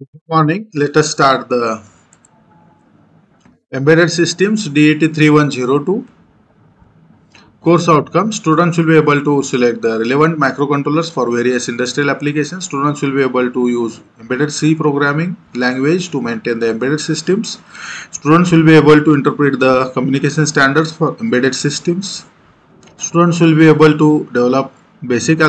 Good morning. Let us start the Embedded Systems DET 3102 course outcome. Students will be able to select the relevant microcontrollers for various industrial applications. Students will be able to use embedded C programming language to maintain the embedded systems. Students will be able to interpret the communication standards for embedded systems. Students will be able to develop basic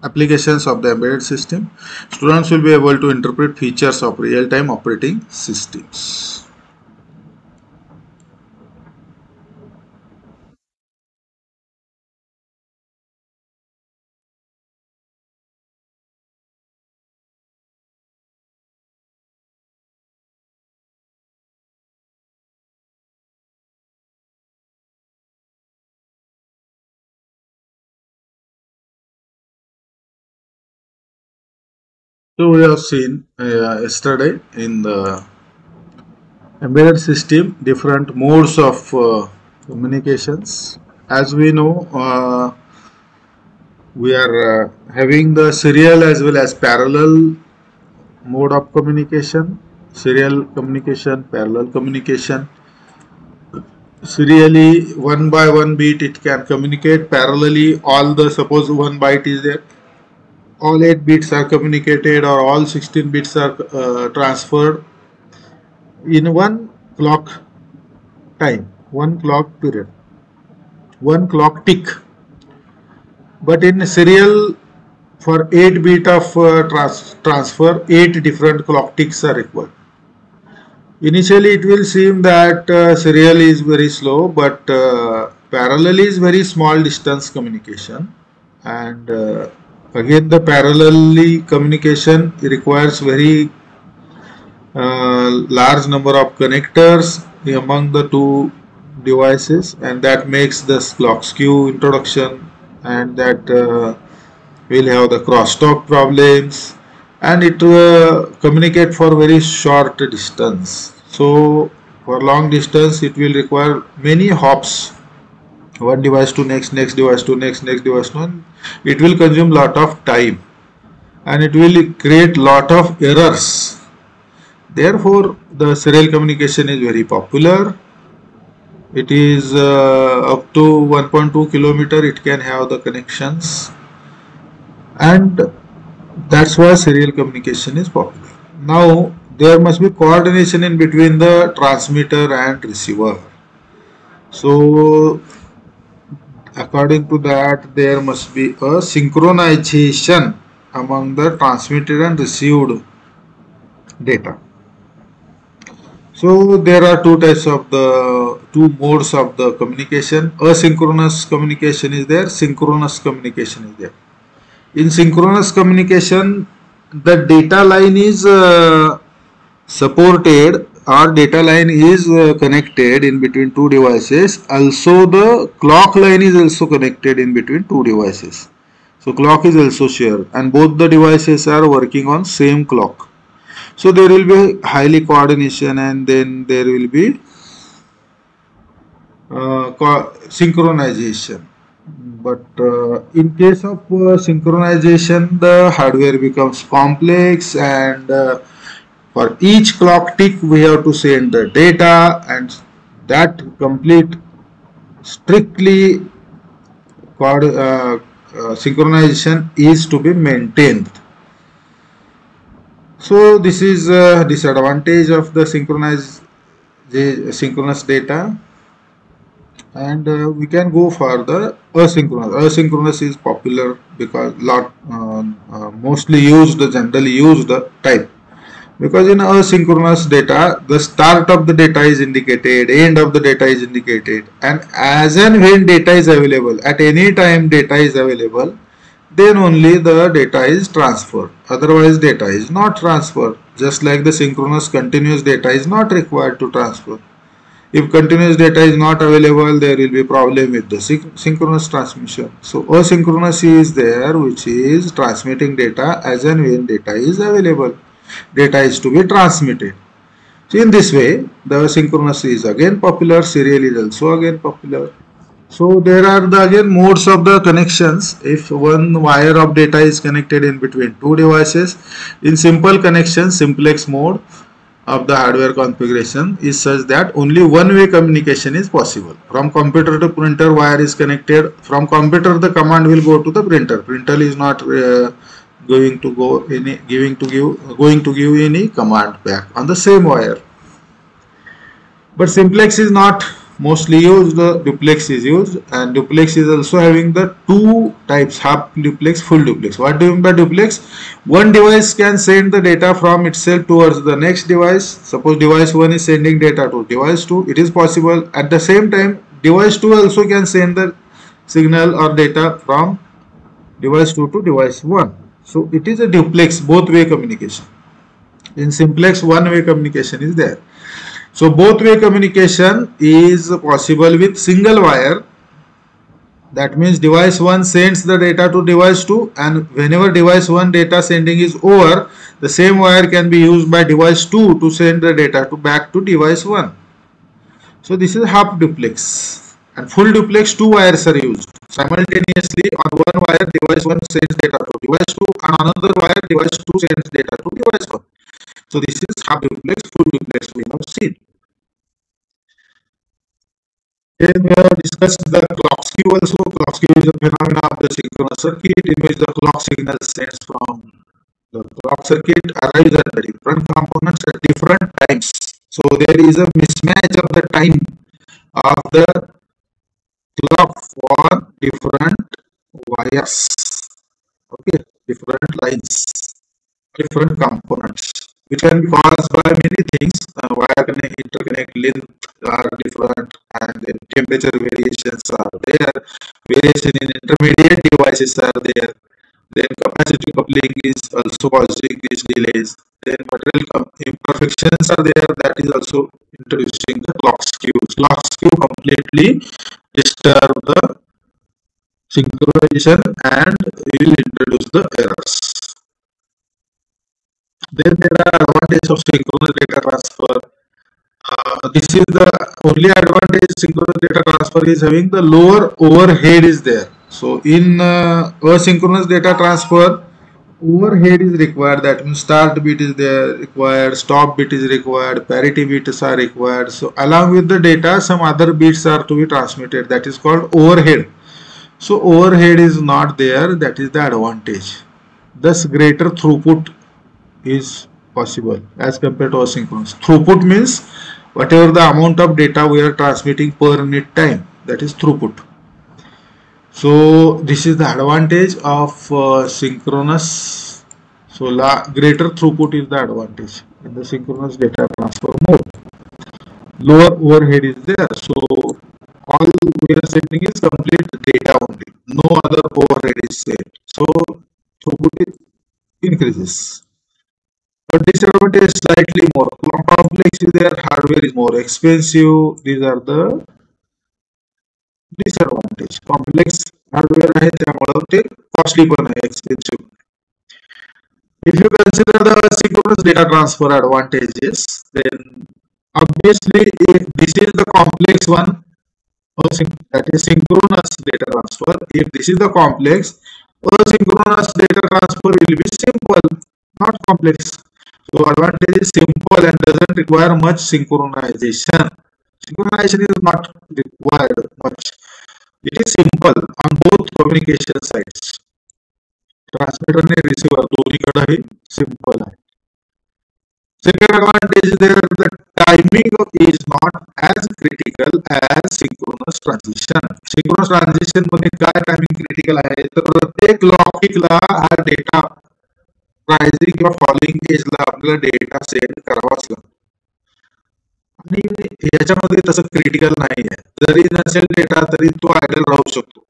applications of the embedded system. Students will be able to interpret features of real-time operating systems. So we have seen yesterday in the embedded system different modes of communications. As we know, we are having the serial as well as parallel mode of communication. Serial communication, parallel communication. Serially, one by one bit it can communicate. Parallelly, suppose one byte is there, all 8 bits are communicated or all 16 bits are transferred in one clock time, one clock period, one clock tick. But in serial, for 8 bit of transfer, 8 different clock ticks are required. Initially it will seem that serial is very slow, but parallel is very small distance communication, and again the parallelly communication requires very large number of connectors among the two devices, and that makes this clock skew introduction, and that will have the crosstalk problems, and it communicate for very short distance. So for long distance it will require many hops, one device to next device to next device to, it will consume lot of time and it will create lot of errors. Therefore the serial communication is very popular. It is up to 1.2 kilometer it can have the connections, and that's why serial communication is popular. Now there must be coordination in between the transmitter and receiver. So according to that, there must be a synchronization among the transmitted and received data. So there are two modes of the communication. Asynchronous communication is there, synchronous communication is there. In synchronous communication, the data line is supported, or data line is connected in between two devices. Also the clock line is also connected in between two devices. So clock is also shared and both the devices are working on same clock. So there will be highly coordination, and then there will be synchronization. But in case of synchronization, the hardware becomes complex, and for each clock tick we have to send the data, and that complete strictly synchronization is to be maintained. So this is a disadvantage of the synchronous data, and we can go for the asynchronous. Asynchronous is popular because mostly used, generally used type, because in asynchronous data the start of the data is indicated, end of the data is indicated, and as and when data is available, at any time data is available, then only the data is transferred. Otherwise data is not transferred. Just like the synchronous, continuous data is not required to transfer. If continuous data is not available, there will be problem with the synchronous transmission. So asynchronous is there, which is transmitting data as and when data is available. Data is to be transmitted. So in this way, the synchronous is again popular, serial is also again popular. So there are the again modes of the connections. If one wire of data is connected in between two devices, in simple connection, simplex mode of the hardware configuration is such that only one-way communication is possible. From computer to printer, wire is connected. From computer, the command will go to the printer. Printer is not going to give any command back on the same wire. But simplex is not mostly used, duplex is used, and duplex is also having the two types, half duplex, full duplex. What do you mean by duplex? One device can send the data from itself towards the next device. Suppose device 1 is sending data to device 2, it is possible. At the same time, device 2 also can send the signal or data from device 2 to device 1. So it is a duplex, both-way communication. In simplex, one-way communication is there. So both-way communication is possible with single wire. That means device 1 sends the data to device 2, and whenever device 1 data sending is over, the same wire can be used by device 2 to send the data back to device 1. So this is half duplex. And full duplex, two wires are used. Simultaneously on one wire device 1 sends data to device 2, and another wire device 2 sends data to device 1. So this is half duplex, full duplex we have seen. Then we have discussed the clock skew also. Clock skew is a phenomenon of the synchronous circuit in which the clock signal sends from the clock circuit arrives at the different components at different times. So there is a mismatch of the time of the clock for different wires. Okay, different lines, different components, which can be caused by many things. Wire interconnect length are different, and then temperature variations are there. Variation in intermediate devices are there. Then capacitive coupling is also causing these delays. Then material imperfections are there. That is also introducing the clock skew. Clock skew completely disturb the synchronization and will introduce the errors. Then there are advantages of synchronous data transfer. This is the only advantage synchronous data transfer is having the lower overhead is there. So in asynchronous data transfer, overhead is required. That means start bit is there required, stop bit is required, parity bits are required. So along with the data, some other bits are to be transmitted. That is called overhead. So overhead is not there. That is the advantage. Thus greater throughput is possible as compared to asynchronous. Throughput means whatever the amount of data we are transmitting per minute time, that is throughput. So this is the advantage of synchronous. So greater throughput is the advantage in the synchronous data transfer mode. Lower overhead is there. So all we are sending is complete data only. No other overhead is sent. So throughput increases. But disadvantage is slightly more. Complex is there, hardware is more expensive. These are the disadvantage. Complex hardware आहे त्यामुळे ते costly पण आहे, expensive. If you consider the synchronous data transfer advantages, then obviously if this is the complex one, that is synchronous data transfer. If this is the complex, asynchronous data transfer will be simple, not complex. So advantage is simple and doesn't require much synchronization. Synchronization is not required much. It is simple on both communication sides. Transmitter and receiver दोन्हीकडे simple आहे. Second advantage is there, the timing is not as critical as synchronous transition. Synchronous transition मध्ये काय timing critical आहे तर प्रत्येक क्लॉकला हा data rising किंवा falling एजला आपल्याला डेटा सेंड करावाच लागतो. आणि याच्यामध्ये तसं क्रिटिकल नाही आहे. जरी नसेल डेटा तरी तो आयडल राहू शकतो.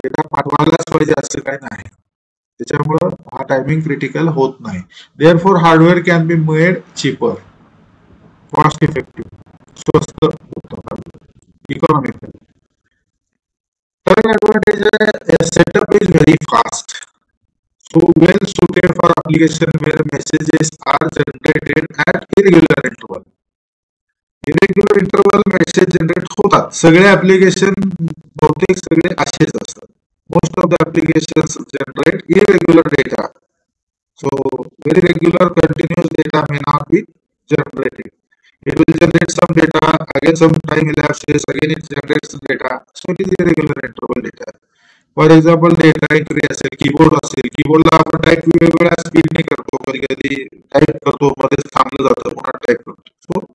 डेटा पाठवायलाच पाहिजे असं काही नाही. त्याच्यामुळे हा टायमिंग क्रिटिकल होत नाही. Therefore hardware can be made cheaper, cost effective, स्वस्त होतं, economical. Third advantage, setup is very fast. So well suited for application where messages are generated at irregular interval. Irregular interval message generate होतात. सगळे application बहुतेक सगळे असेच असतात. Most of the applications generate irregular data. So very regular continuous data may not be generated. It will generate some data, again some time elapses, again it generates data. So it is irregular interval data. For example, data entry असेल, keyboard असेल, कीबोर्डला आपण type वेगवेगळ्या स्पीडने करतो, कधी कधी type करतो, मध्येच थांबलं जातं, पुन्हा टाईप करतो. So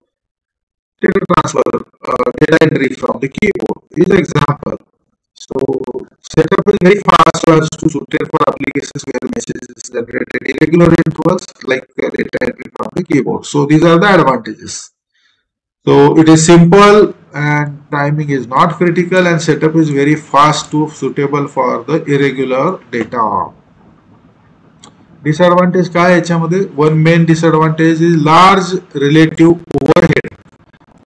data transfer, data entry from the keyboard is an example. So setup is very fast so as to suited for applications where messages is generated irregular intervals like data entry from the keyboard. So these are the advantages. So it is simple and timing is not critical and setup is very fast to suitable for the irregular data. Disadvantage काय याच्यामध्ये? One main disadvantage is large relative overhead.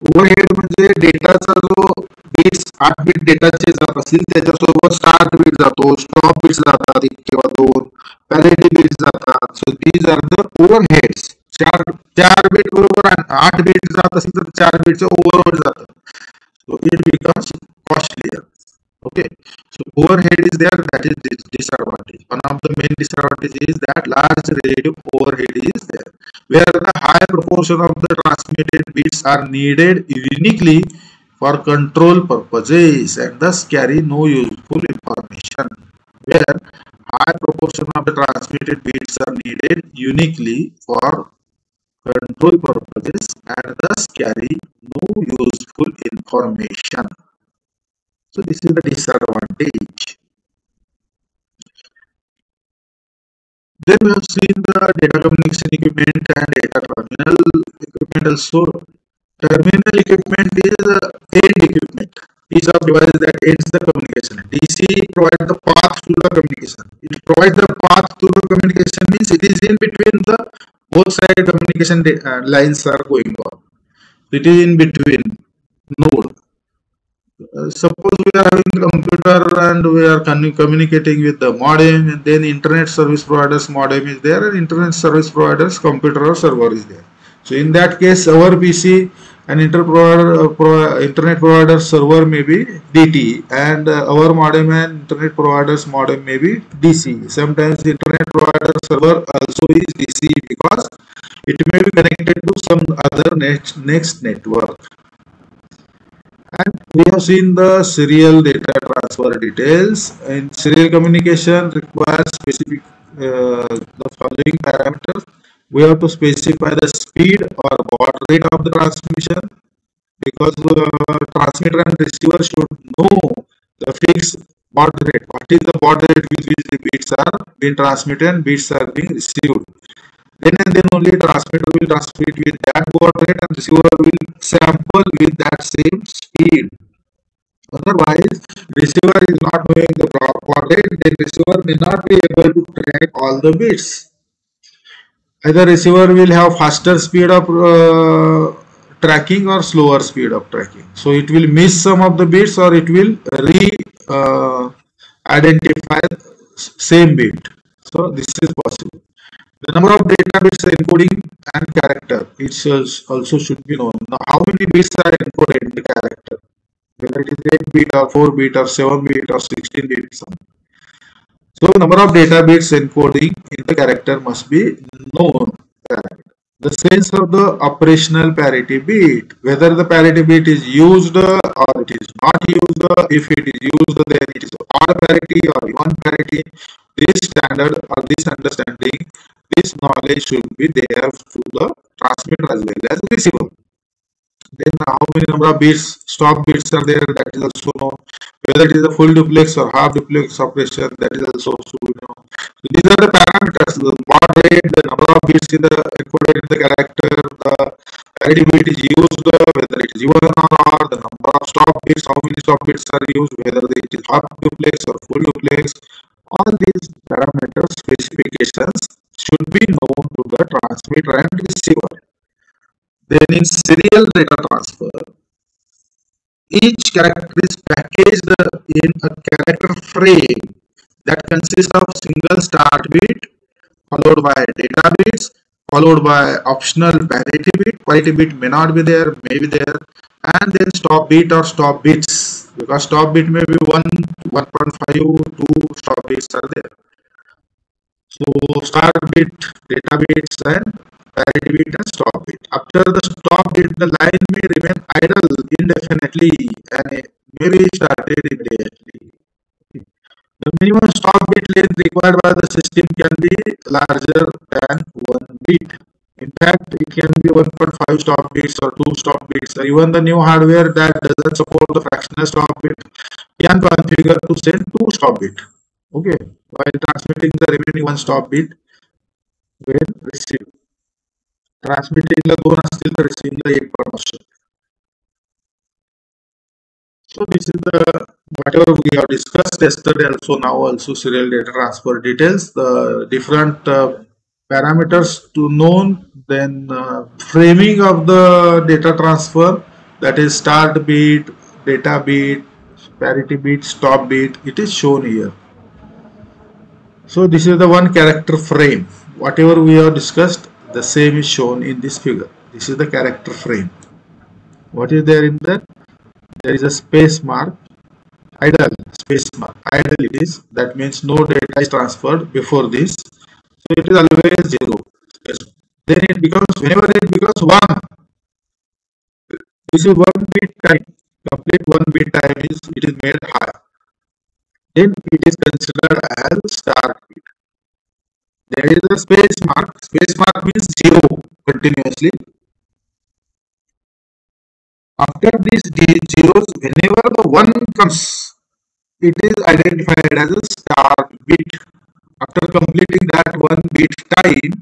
Overhead म्हणजे डेटाचा जो bits 8 bit डेटाचे जात असतील त्याच्यासोबत start bit जातो, स्टॉप बिट्स जातात 1 किंवा 2, पॅरिटी बिट्स जातात. So these are the overheads. 4 bit बरोबर 8 बिट जात असेल तर 4 बिटचे ओव्हरहेड जातात. So it becomes costlier. Okay, so overhead is there, that is disadvantage. One of the main disadvantage is that large relative overhead is there, where the high proportion of the transmitted bits are needed uniquely for control purposes and thus carry no useful information. Where high proportion of the transmitted bits are needed uniquely for control purposes and thus carry no useful information. So this is the disadvantage. Then we have seen the data communication equipment and data terminal equipment also. Terminal equipment is end equipment, piece of device that ends the communication. DC provides the path to the communication. It provides the path to the communication means it is in between the both side communication lines are going on. It is in between node. Suppose we are having a computer and we are communicating with the modem, and then internet service providers modem is there and internet service providers computer or server is there. So in that case our PC and internet provider server may be DT and our modem and internet providers modem may be DC. Sometimes the internet provider server also is DC because it may be connected to some other next network. And we have seen the serial data transfer details. And serial communication requires specific the following parameters. We have to specify the speed or baud rate of the transmission, because transmitter and receiver should know the fixed baud rate. What is the baud rate with which the bits are being transmitted and bits are being received? Then and then only transmitter will transmit with that baud rate and receiver will sample with that same speed. Otherwise, receiver is not knowing the baud rate, then receiver may not be able to track all the bits. Either receiver will have faster speed of tracking or slower speed of tracking. So it will miss some of the bits or it will identify same bit. So this is possible. The number of data bits encoding and character, it also should be known. Now, how many bits are encoded in the character? Whether it is 8 bit or 4 bit or 7 bit or 16 bits. So number of data bits encoding in the character must be known. The sense of the operational parity bit, whether the parity bit is used or it is not used. If it is used, then it is odd parity or even parity. This standard or this understanding, this knowledge should be there to the transmitter as well as receiver. Then how many number of bits, stop bits are there, that is also known. Whether it is a full duplex or half duplex operation, that is also known. So these are the parameters: the baud rate, the number of bits in the encoded in the character, the parity bit is used, whether it is even or odd, the number of stop bits, how many stop bits are used, whether it is half duplex or full duplex. All these parameter specifications should be known to the transmitter and receiver. Then in serial data transfer, each character is packaged in a character frame that consists of single start bit followed by data bits followed by optional parity bit. Parity bit may not be there, may be there, and then stop bit or stop bits, because stop bit may be 1, 1.5, 2 stop bits are there. So start bit, data bits, and parity bit and stop bit. After the stop bit, the line may remain idle indefinitely and may be started immediately. The minimum stop bit length required by the system can be larger than 1 bit. In fact, it can be 1.5 stop bits or 2 stop bits. Even the new hardware that doesn't support the fractional stop bit can configure to send 2 stop bit. Okay, while transmitting the remaining 1 stop bit when received. Transmitting the 2 असतील तर receiving the 1 पण असू शकते. So this is the whatever we have discussed yesterday also, now also serial data transfer details, the different parameters to known, then framing of the data transfer, that is start bit, data bit, parity bit, stop bit, it is shown here. So this is the one character frame. Whatever we have discussed, the same is shown in this figure. This is the character frame. What is there in that? There is a space mark, idle, space mark, idle it is. That means no data is transferred before this. So it is always 0. Then it becomes, whenever it becomes 1, this is 1 bit time. Complete 1 bit time is, it is made high. Then it is considered as start bit. There is a space mark. Space mark means 0 continuously. After these zeros, whenever the 1 comes, it is identified as a start bit. After completing that 1 bit time,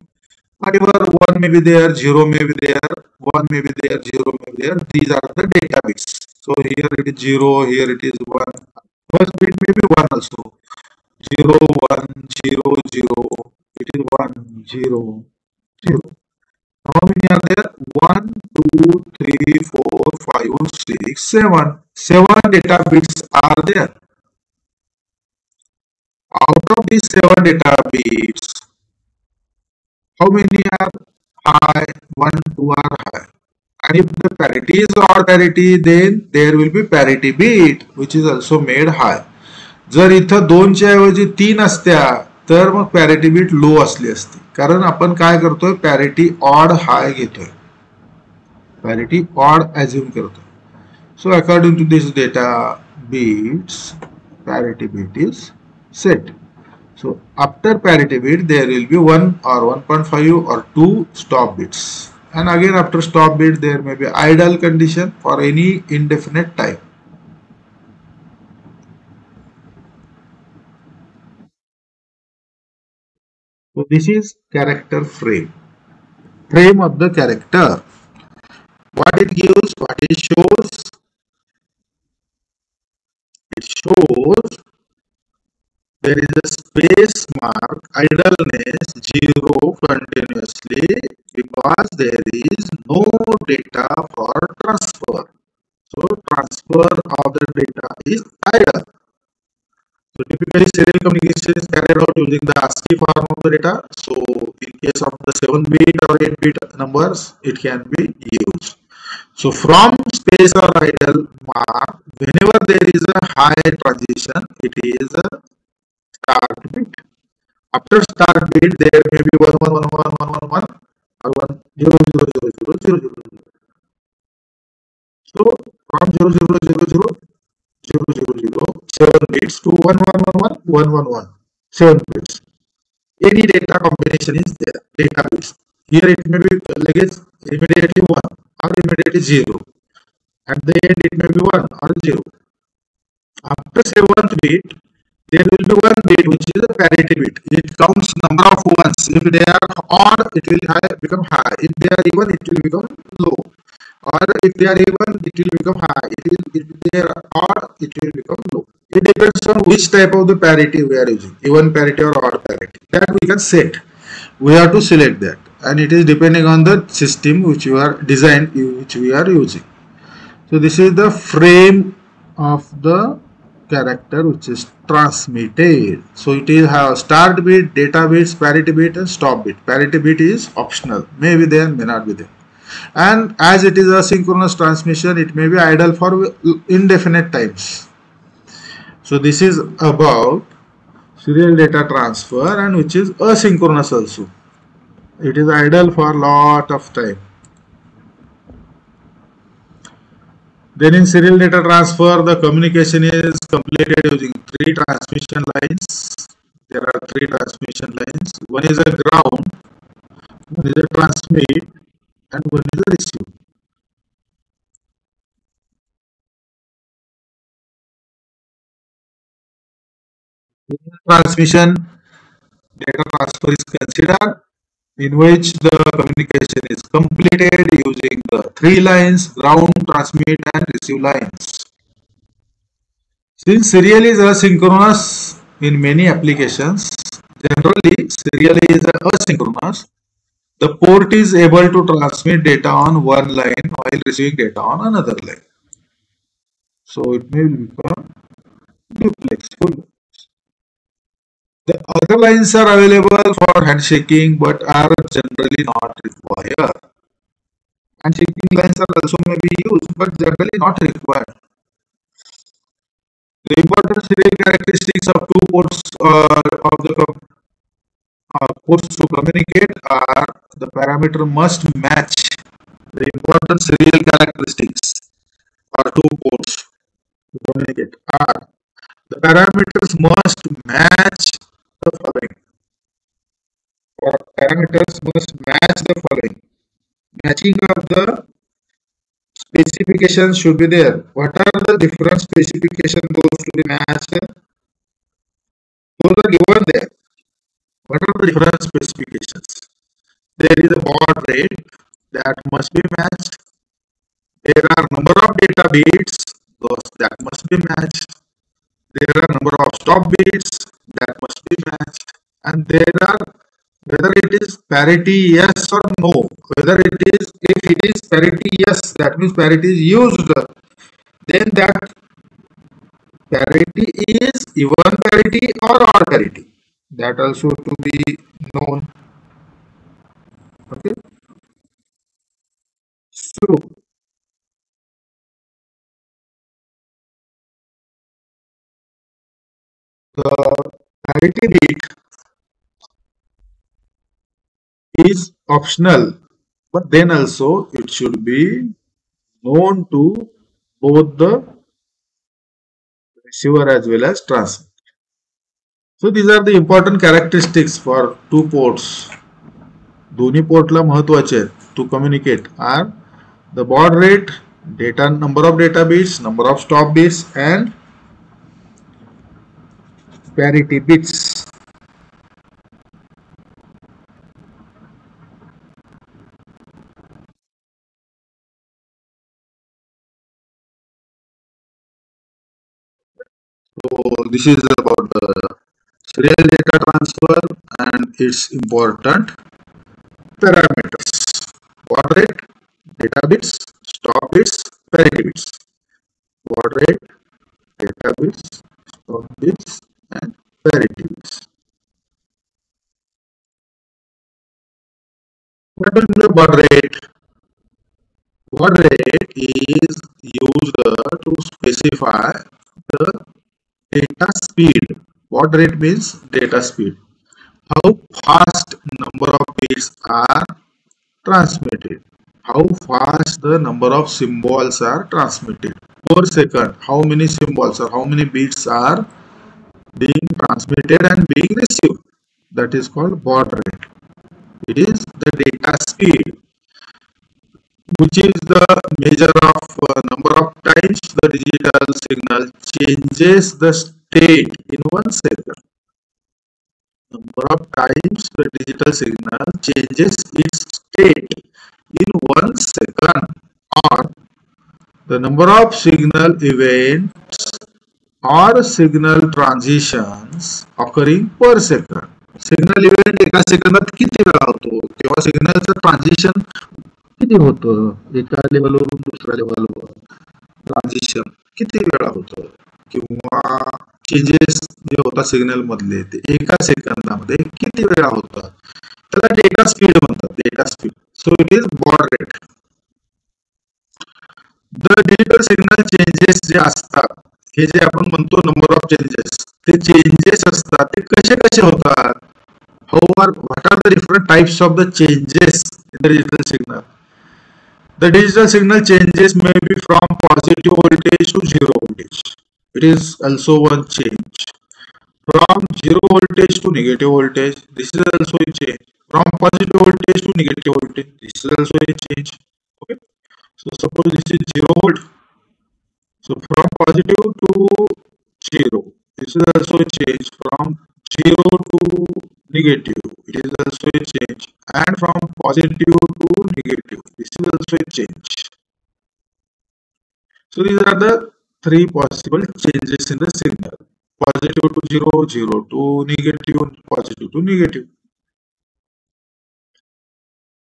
whatever 1 may be there, 0 may be there, 1 may be there, 0 may be there, these are the data bits. So here it is 0, here it is 1. First bit may be 1 also. 0, 1, 0, 0. It is 1, 0, 0. How many are there? 1, 2, 3, 4, 5, 6, 7. 7 data bits are there. Out of these 7 data bits, how many are high? 1, 2 are high. And if the parity is odd parity, then there will be parity bit, which is also made high. जर इथं 2 च्या ऐवजी 3 असत्या तर मग parity bit लो असली असती, कारण आपण काय करतोय, पॅरिटी ऑड हाय घेतोय, पॅरिटी ऑड अज्युम करतोय. So according to this data bits, parity bit is set. So after parity bit, there will be 1 or 1.5 or 2 stop bits, and again after stop bit there may be idle condition for any indefinite time. So this is character frame, frame of the character. What it gives, what it shows? It shows there is a space mark, idleness 0 continuously, because there is no data for transfer. So transfer of the data is idle. So typically serial communication is carried out using the ASCII form of the data. So in case of the 7-bit or 8-bit numbers, it can be used. So from space or idle mark, whenever there is a high transition, it is a start bit. After start bit, there may be 1 1 1 1 1 1 1 or 1 0 0 0 0 0 0. So from 0 0 0 0 0 0 0 7 bits to 1 1 1 1 1 1 1 7 bits. Any data combination is there, data bits. Here it may be like immediately 1 or immediately 0. At the end it may be 1 or 0. After 7th bit, there will be 1 bit which is a parity bit. It counts number of ones. If they are odd, it will become high. If they are even, it will become low. Or if they are even, it will become high. If they are odd, it will become low. It depends on which type of the parity we are using, even parity or odd parity. That we can set. We have to select that, and it is depending on the system which you are which we are using. So this is the frame of the character which is transmitted. So it is have start bit, data bits, parity bit, and stop bit. Parity bit is optional, may be there, may not be there. And as it is a synchronous transmission, it may be idle for indefinite times. So this is about serial data transfer, and which is asynchronous also. It is idle for lot of time. Then in serial data transfer, the communication is completed using three transmission lines. There are three transmission lines. One is a ground, one is a transmit, and one is a receive. Transmission data transfer is considered in which the communication is completed using the three lines: ground, transmit, and receive lines. Since serial is asynchronous in many applications, generally serial is asynchronous. The port is able to transmit data on one line while receiving data on another line. So it may become duplex full. The other lines are available for handshaking but are generally not required. Handshaking lines are also may be used but generally not required. The important serial characteristics of two ports of the ports to communicate are: the parameter must match. The important serial characteristics are two ports to communicate are: the parameters must match the following. Or parameters must match the following. Matching of the specifications should be there. What are the different specifications those to be matched? Those are given there. What are the different specifications? There is a baud rate that must be matched. There are number of data bits, those that must be matched. There are number of stop bits that must be matched. And there are whether it is parity yes or no. Whether it is, if it is parity yes, that means parity is used, then that parity is even parity or odd parity. That also to be known. Okay. So the parity bit is optional, but then also it should be known to both the receiver as well as transmitter. So these are the important characteristics for two ports. दोन्ही पोर्टला महत्वाचे to communicate are the baud rate, data number of data bits, number of stop bits, and parity bits. So this is about the serial data transfer and its important parameters: baud rate, data bits, stop bits, parity bits. Baud rate, data bits, stop bits, and parity bits. What is the baud rate? Baud rate is used to specify the data speed. Baud rate means data speed. How fast number of bits are transmitted. How fast the number of symbols are transmitted per second. How many symbols or how many bits are being transmitted and being received. That is called baud rate. It is the data speed, which is the measure of number of times the digital signal changes the state in 1 second. Number of times the digital signal changes its state in 1 second, or the number of signal events or signal transitions occurring per second. Signal event एका सेकंदात किती वेळा होतो किंवा सिग्नलचं transition किती होतं, एका लेवलवरून दुसऱ्या लेवलवर ट्रान्झिशन किती वेळा होतं किंवा चेंजेस जे होतात सिग्नल मधले ते एका सेकंदामध्ये किती वेळा होतात त्याला डेटा स्पीड म्हणतात. Data speed. So it is baud rate. The digital signal changes जे असतात हे जे आपण म्हणतो नंबर ऑफ चेंजेस, ते चेंजेस असतात ते कसे कसे होतात. What are the different types of the changes in the digital signal? The digital signal changes may be from positive voltage to zero voltage. It is also one change. From zero voltage to negative voltage, this is also a change. From positive voltage to negative voltage, this is also a change. Okay. So suppose this is 0 volt. So from positive to 0, this is also a change. From 0 to negative, it is also a change. And from positive to negative, this is also a change. So these are the three possible changes in the signal. Positive to 0, 0 to negative, positive to negative.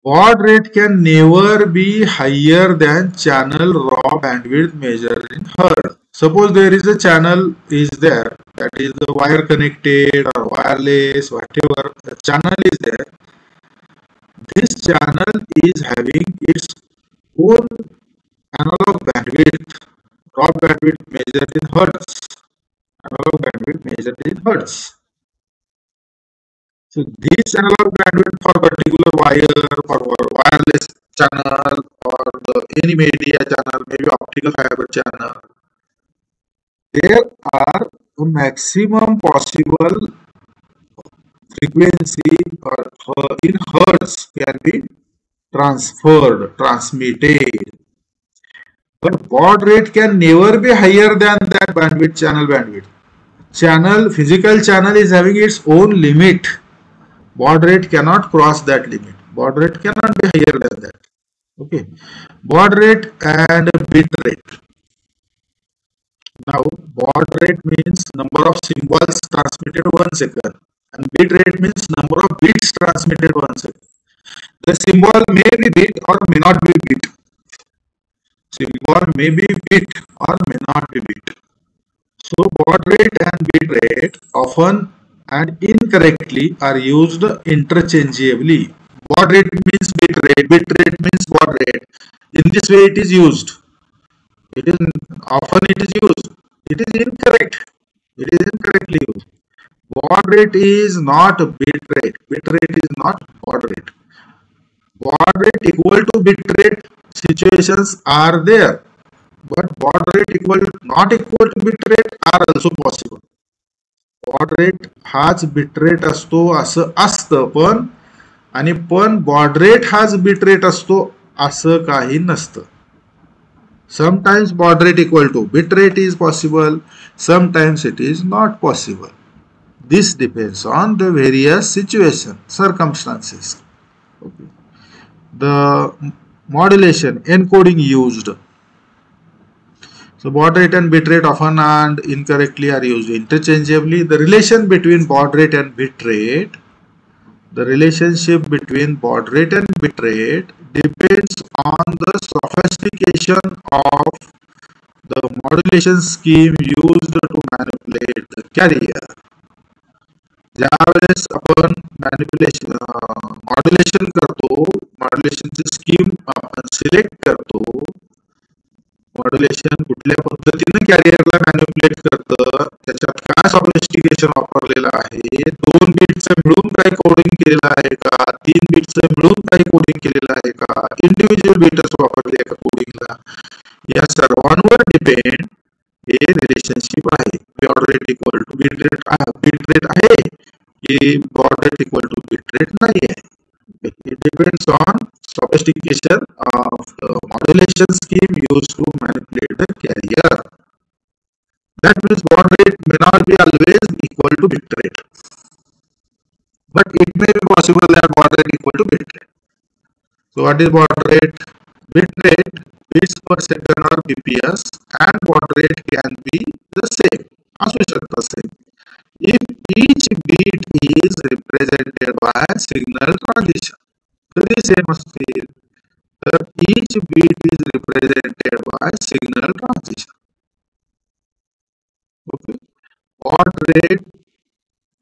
Baud rate can never be higher than channel raw bandwidth measured in Hertz. Suppose there is a channel is there, that is the wire connected or wireless, whatever the channel is there. This channel is having its own analog bandwidth, raw bandwidth measured in Hertz. Analog bandwidth measured in Hertz. So this analog bandwidth for particular wire, for wireless channel, or any media channel, maybe optical fiber channel, there are the maximum possible frequency or in hertz can be transferred, transmitted. But baud rate can never be higher than that bandwidth, channel bandwidth. Physical channel is having its own limit. Baud rate cannot cross that limit. Baud rate cannot be higher than that. Okay. Baud rate and bit rate. Now, baud rate means number of symbols transmitted 1 second, and bit rate means number of bits transmitted 1 second. The symbol may be bit or may not be bit. Symbol may be bit or may not be bit. So, baud rate and bit rate often and incorrectly are used interchangeably. Baud rate means bit rate means baud rate. In this way it is used. It is often it is used. It is incorrect. It is incorrectly used. Baud rate is not bit rate. Bit rate is not baud rate. Baud rate equal to bit rate situations are there, but baud rate not equal to bit rate are also possible. Baud rate हाच bit rate असतो असं असतं, पण baud rate हाच bit rate असतो असं काही नसतं. Sometimes baud rate equal to bit rate is possible, sometimes it is not possible. This depends on the various circumstances. Okay. The modulation, encoding used. So baud rate and bit rate often and incorrectly are used interchangeably. The relation between baud rate and bit rate, the relationship between baud rate and bit rate depends on the sophistication of the modulation scheme used to manipulate the carrier. ज्यावेळेस आपण modulation करतो, मॉड्युलेशनची scheme आपण select करतो, modulation कुठल्या पद्धतीने कॅरियरला manipulate करतं, त्याच्यात काय सॉफिस्टिकेशन वापरलेलं आहे, 2 बिटचं मिळून काही कोडिंग केलेलं आहे का, 3 बिटचं मिळून काही कोडिंग केलेलं आहे का, इंडिव्हिज्युअल बिट्स वापरले का कोडिंगला, या सर्वांवर डिपेंड हे रिलेशनशिप आहे. baud rate equal to bit rate आहे की baud rate equal to bit rate नाही आहे. It depends on sophistication of the modulation scheme used to manipulate the carrier. That means baud rate may not be always equal to bit rate, but it may be possible that baud rate equal to bit rate. So what is baud rate? Bit rate, bits per second or bps, and baud rate can be the same. असू शकतं same. If each bit is represented by signal transition, तरी same असतील. तर each bit is represented by signal transition. baud rate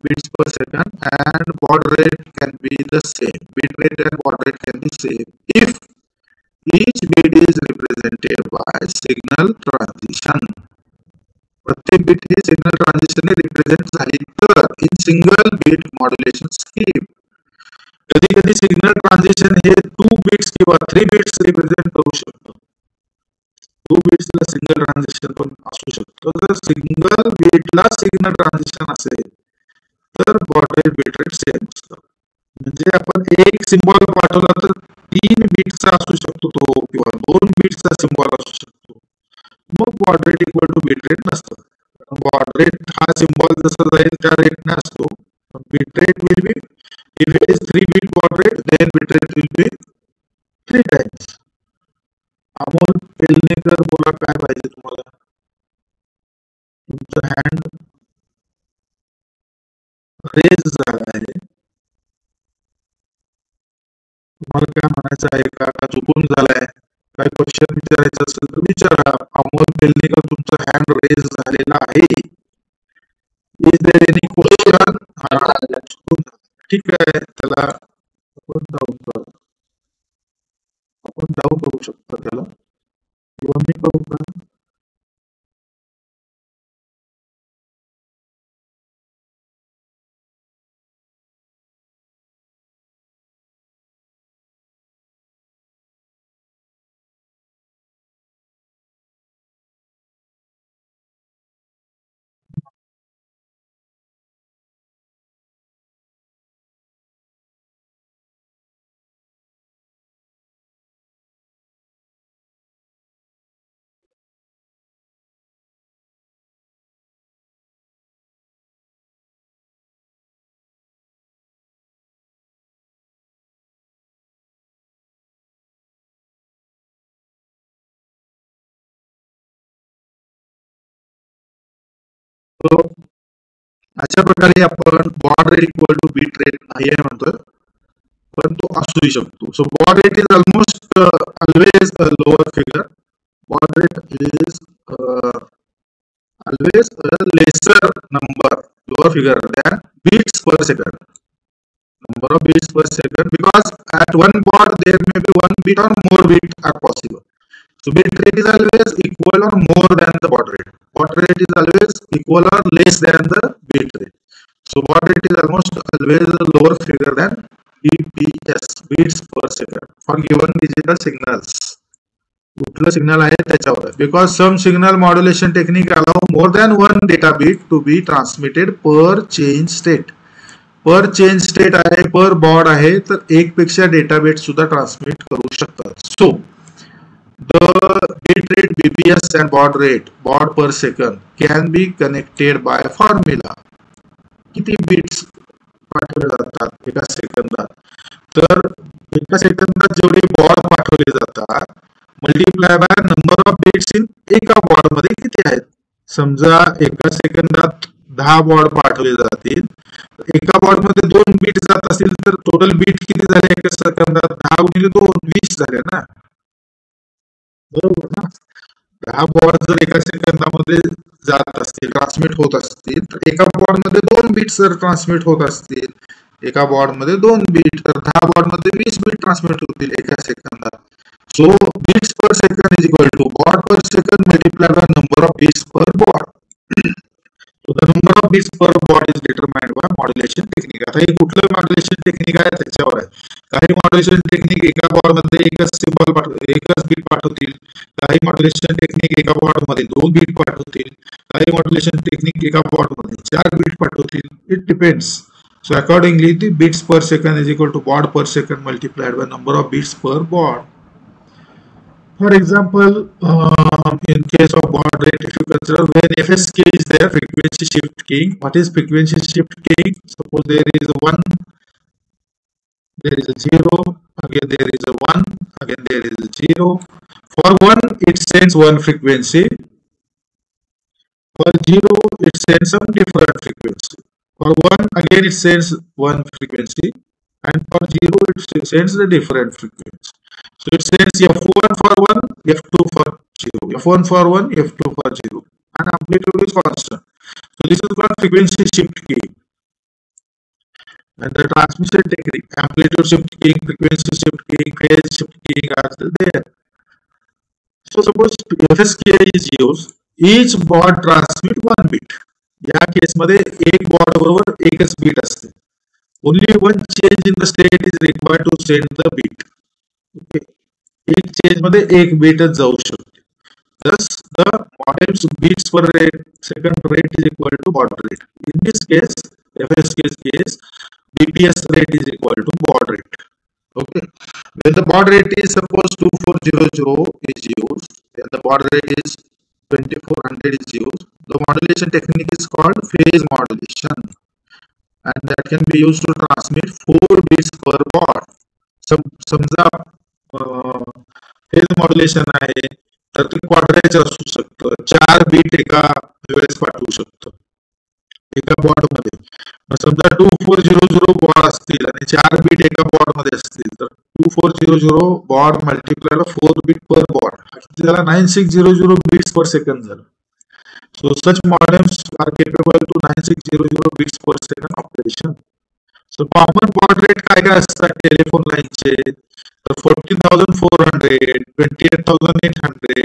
bits per second and baud rate can be the same. Bit rate and baud rate can be same if each bit is represented by signal transition. प्रत्येक bit हे signal transition represent झाली तर in single bit modulation scheme. कधी कधी signal transition हे 2 bits किंवा 3 bits represent करू शकतो. 2 बिट्सला single transition पण असू शकतो. जर सिंगल बिटला सिग्नल ट्रान्झिशन असेल तर baud rate bit rate same असतं. म्हणजे आपण एक सिम्बॉल पाठवला तर 3 बिट्सचा असू शकतो तो किंवा 2 बिट्सचा सिम्बॉल असू शकतो. मग baud rate equal to bit rate नसतं. बॉड रेट हा सिम्बॉल जसा जाईल त्या रेटने असतो. Bit rate will be if it is 3 bit baud rate then bit rate will be 3 times. Amol पेलनेकर बोला काय पाहिजे तुम्हाला. तुमचा हँड रेज झाला आहे. तुम्हाला काय म्हणायचं आहे का चुकून झालाय. काय क्वेश्चन विचारायचं असेल तर विचारा. अमोल पेलनेकर तुमचा हँड रेज झालेला आहे. Is there any question. चुकून ठीक आहे. त्याला आपण डाऊन करू शकतो त्याला किंवा मी करू का. अशा प्रकारे आपण baud rate equal to bit rate नाही आहे म्हणतो पण तो असूही शकतो. So baud rate is almost always a lower figure. Baud rate is always a lesser number, lower figure than beats per second. Number of beats per second, because at one baud there may be one beat or more beats are possible. So bit rate is always equal or more than the baud rate. Baud rate is always equal or less than the bit rate. So baud rate is almost always a lower figure than BPS, beats per second, for given digital signals. कुठलं signal आहे त्याच्यावर आहे. Because some signal modulation technique allow more than one data bit to be transmitted per change state. Per change state आहे, per baud आहे, तर एक पेक्षा data bit सुद्धा ट्रान्समिट करू शकतात. So the bit rate BPS and baud rate baud per second can be connected by formula. किती bits पाठवले जातात एका सेकंदात, तर एका सेकंदात जेवढे बॉड पाठवले जातात multiply by number of bits in एका बॉड मध्ये किती आहेत. समजा एका सेकंदात 10 बॉड पाठवले जातील, एका बॉड मध्ये 2 बीट जात असतील तर टोटल बीट किती झाले एका सेकंदात. 10 गुणिले 2 20 झाले ना, बरोबर ना. 10 बॉड जर एका सेकंदामध्ये जात असतील, ट्रान्समिट होत असतील, तर एका बॉड मध्ये 2 बीट जर ट्रान्समिट होत असतील, एका बॉड मध्ये 2 बीट, तर 10 बॉड मध्ये 20 बीट ट्रान्समिट होतील एका सेकंदात. So beats per second is equal to baud per second multiplied by number of beats per baud. So the number of beats per baud is determined by modulation technique. आता हे कुठलं modulation technique आहे त्याच्यावर आहे. काही modulation technique एका baud मध्ये एकच symbol पाठवतील, एकच बीट पाठवतील. काही मॉड्युलेशन टेक्निक एका बॉड मध्ये 2 बीट पाठवतील. काही मॉड्युलेशन टेक्निक एका बॉड मध्ये 4 बीट पाठवतील. It depends. So accordingly the beats per second is equal to baud per second multiplied by number of beats per baud. For example, in case of baud rate, if you consider when FSK is there, frequency shift keying. What is frequency shift keying? Suppose there is a 1, there is a 0, again there is a 1, again there is a 0. For 1, it sends one frequency. For 0, it sends some different frequency. For 1, again it sends one frequency. And for 0, it sends the different frequency. So it sends F1 for 1, F2 for 0, F1 for 1, F2 for 0, and amplitude is constant. So this is called frequency shift keying. And the transmission technique, amplitude shift keying, frequency shift keying, phase shift keying are there. So suppose FSK is used, each baud transmit one bit. या case मध्ये एक baud बरोबर एकच beat असते. Only one change in the state is required to send the bit. Okay. एक change मध्ये एक बीटच जाऊ शकते. Thus, the modem's beats per second rate is equal to baud rate. In this case, FSK's case, BPS rate is equal to baud rate. Okay. When the baud rate is suppose 2400 is used, then the baud rate is 2400 is used. The modulation technique is called phase modulation, and that can be used to transmit 4 bits per baud. समजा phase modulation आहे तर ते quadrature असू शकतं, 4 beat एका वेळेस पाठवू शकतं एका बॉड मध्ये. समजा 2400 बॉड असतील आणि 4 बीट एका बॉड मध्ये असतील तर 2400 बॉड मल्टिप्लाय 4 बीट पर बॉड, त्याला 9600 बीट्स पर सेकंड झालं. So such modems are capable to 9600 bits per second operation. So common baud rate काय काय असतात टेलिफोन लाईनचे तर 14400, 28800,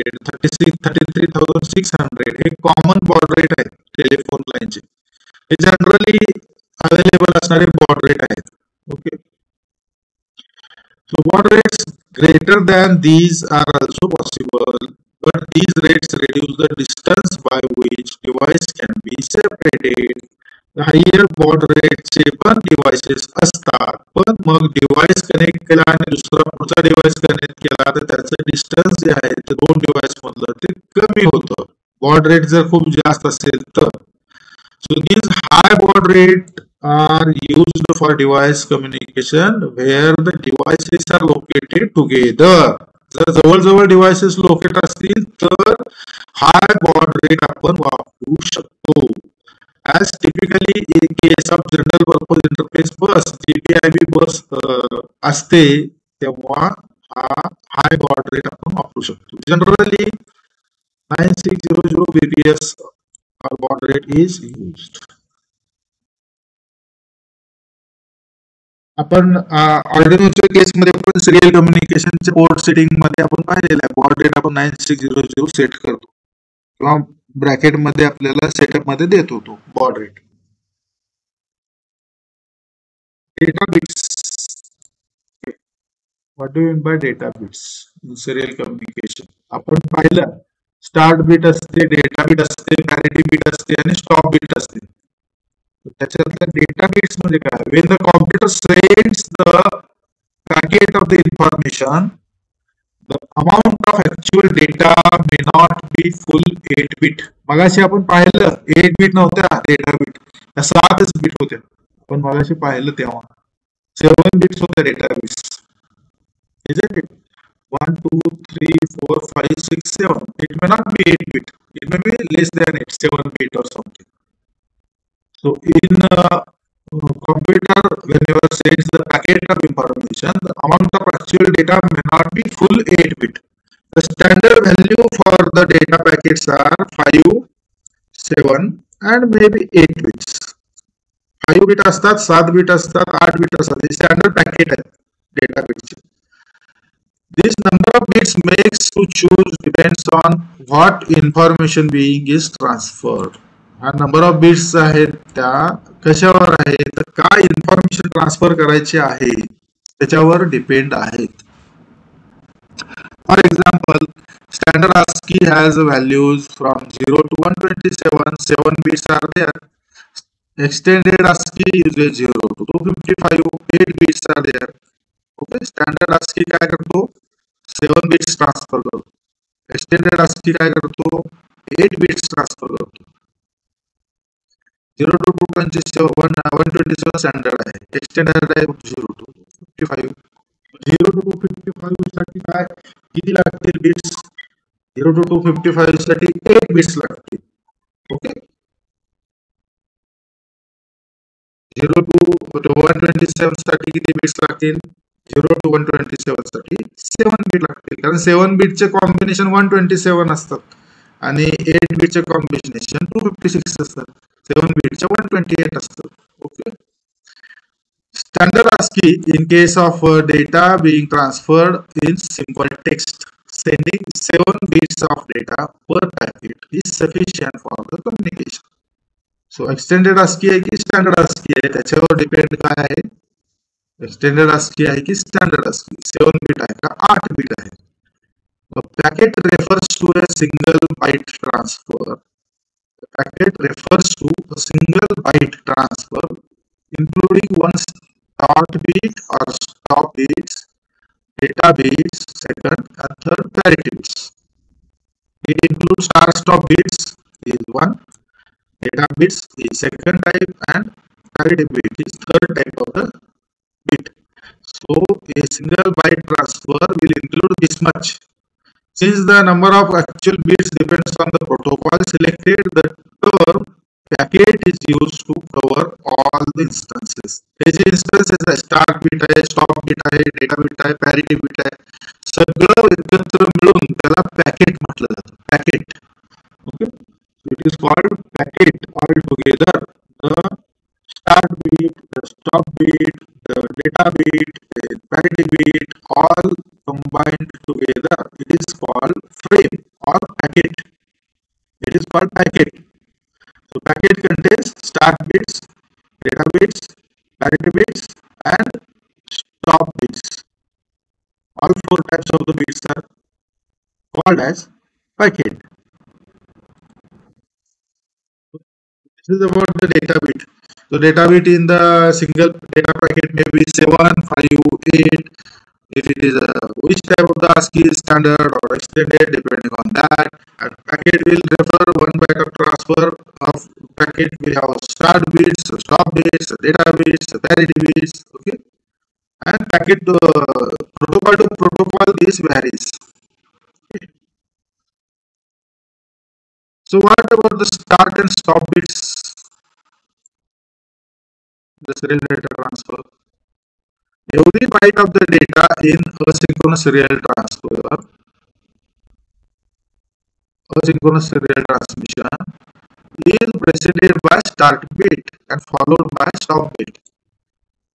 33600 हे कॉमन baud rate आहेत टेलिफोन लाईनचे. हे जनरली अवेलेबल असणारे baud rate आहेत. Okay. So baud rates greater than these are also possible, but these rates reduce the distance by which device can be separated. The higher baud rate चे पण devices असतात, पण मग device connect केला आणि दुसरा पुढचा device connect केला तर त्याचं distance जे आहे ते दोन device मधलं ते कमी होतं. baud rate जर खूप जास्त असेल तर. So these high baud rate are used for device communication where the devices are located together. जर जवळ-जवळ डिव्हाइसेस लोकेट असतील तर हाय baud rate आपण वापरू शकतो. As typically in case of general purpose interface bus, GPIB bus असते तेव्हा हा हाय baud rate आपण वापरू शकतो. Generally 9600 BPS baud rate is used. आपण ऑर्डिनोच्या केस मध्ये आपण सिरियल कम्युनिकेशनच्या पोर्ट सेटिंग मध्ये आपण पाहिलेलं आहे baud rate आपण 9600 सेट करतो किंवा ब्रॅकेट मध्ये आपल्याला सेटअप मध्ये देत होतो baud rate. Data bits, what do you mean by data bits in serial communication? आपण पाहिलं स्टार्ट बिट असते, डेटा बिट असते, पॅरिटी बिट असते आणि स्टॉप बिट असते. त्याच्यातल्या डेटा बिट्स म्हणजे काय? when the computer sends the packet of the information, the amount of actual data may not be full 8 bit. मगाशी आपण पाहिलं 8 बीट नव्हत्या डेटा बिट, 7च बीट होत्या. आपण मगाशी पाहिलं तेव्हा 7 बिट्स होत्या data bits. Isn't it? 1 2 3 4 5 6 7. It may not be 8 bit, it may be less than 8, 7 bit or something. So in computer, whenever sends the packet of information, the amount of actual data may not be full 8 bit. The standard value for the data packets are 5, 7 and maybe 8 bits. 5 bit असतात, 7 bit असतात, 8 bit असतात. हे standard packet आहे data bits. This number of bits makes to choose depends on what information being is transferred. हा number of bits आहेत त्या कशावर आहे तर काय इन्फॉर्मेशन ट्रान्सफर करायची आहे त्याच्यावर डिपेंड आहेत. For example, standard ASCII has values from 0 to 127. 7 bits are there. Extended ASCII uses 0 to 255. 8 bits are there. Okay, standard ASCII काय करतो 7 bits ट्रान्सफर करतो. एक्सटेंडेड ASCII काय करतो 8 bits ट्रान्सफर करतो. 0 to 127 स्टँडर्ड आहे, एक्सटेंडेड आहे 0 to 55. 0 to 255 साठी काय किती लागतील बिट्स? 0 to 255 साठी 8 बिट्स लागतील. ओके. 0 to 127 साठी किती बिट्स लागतील? 0 to 127 साठी 7 बिट लागतील, कारण 7 बिटचे कॉम्बिनेशन 127 असतात आणि 8 बिटचे कॉम्बिनेशन 256 असतात. 7 बीटच्या 128 असतं. Okay. Standard ASCII in case of data being transferred in simple text. Sending 7 bits of data per packet is sufficient for the communication. So extended ASCII आहे की standard ASCII आहे त्याच्यावर डिपेंड काय आहे. एक्सटेंडेड ASCII आहे की standard ASCII 7 beat आहे का 8 बीट आहे. A packet refers to a single byte transfer. The packet refers to a single byte transfer including one start bit or stop bits, data bits, second and third parity bits. It includes start stop bits is one, data bits is second type and parity bit is third type of the bit. So a single byte transfer will include this much. Since the number of actual bits depends on the protocol selected, the term packet is used to cover all the instances. त्याचे instances आहे start bit आहे, stop bit आहे, data bit आहे, parity bit आहे, सगळं एकत्र मिळून त्याला packet म्हटलं जातं. Packet. Okay. So it is called packet all together. The start bit, the stop bit, the data bit, the parity bit, all combined together. It is called frame or packet. It is called packet. So packet contains start bits, data bits, parity bits, and stop bits. All 4 types of the bits are called as packet. This is about the data bit. So data bit in the single data packet may be 7, 5, 8. If it is which type of the ASCII is standard or extended depending on that. And packet will refer one byte of transfer of packet will have start bits, stop bits, data bits, parity bits. Okay. And packet protocol to protocol this varies. Okay. So what about the start and stop bits? The serial data transfer. Every byte of the data in asynchronous serial transmission is preceded by start bit and followed by stop bit.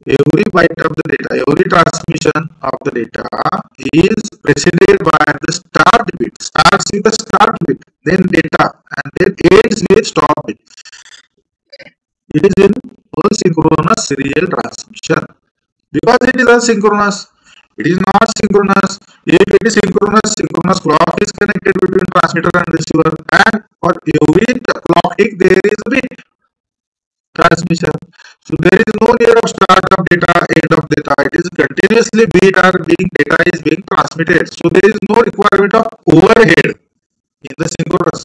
Every byte of the data, every transmission of the data is preceded by the start bit. Starts with the start bit, then data, and then ends with stop bit. It is in asynchronous serial transmission. Because it is asynchronous, it is not synchronous. If it is synchronous, synchronous clock is connected between transmitter and receiver, and for every clock tick there is a bit transmission. So there is no need of start of data, end of data. It is continuously data is being transmitted. So there is no requirement of overhead in the synchronous.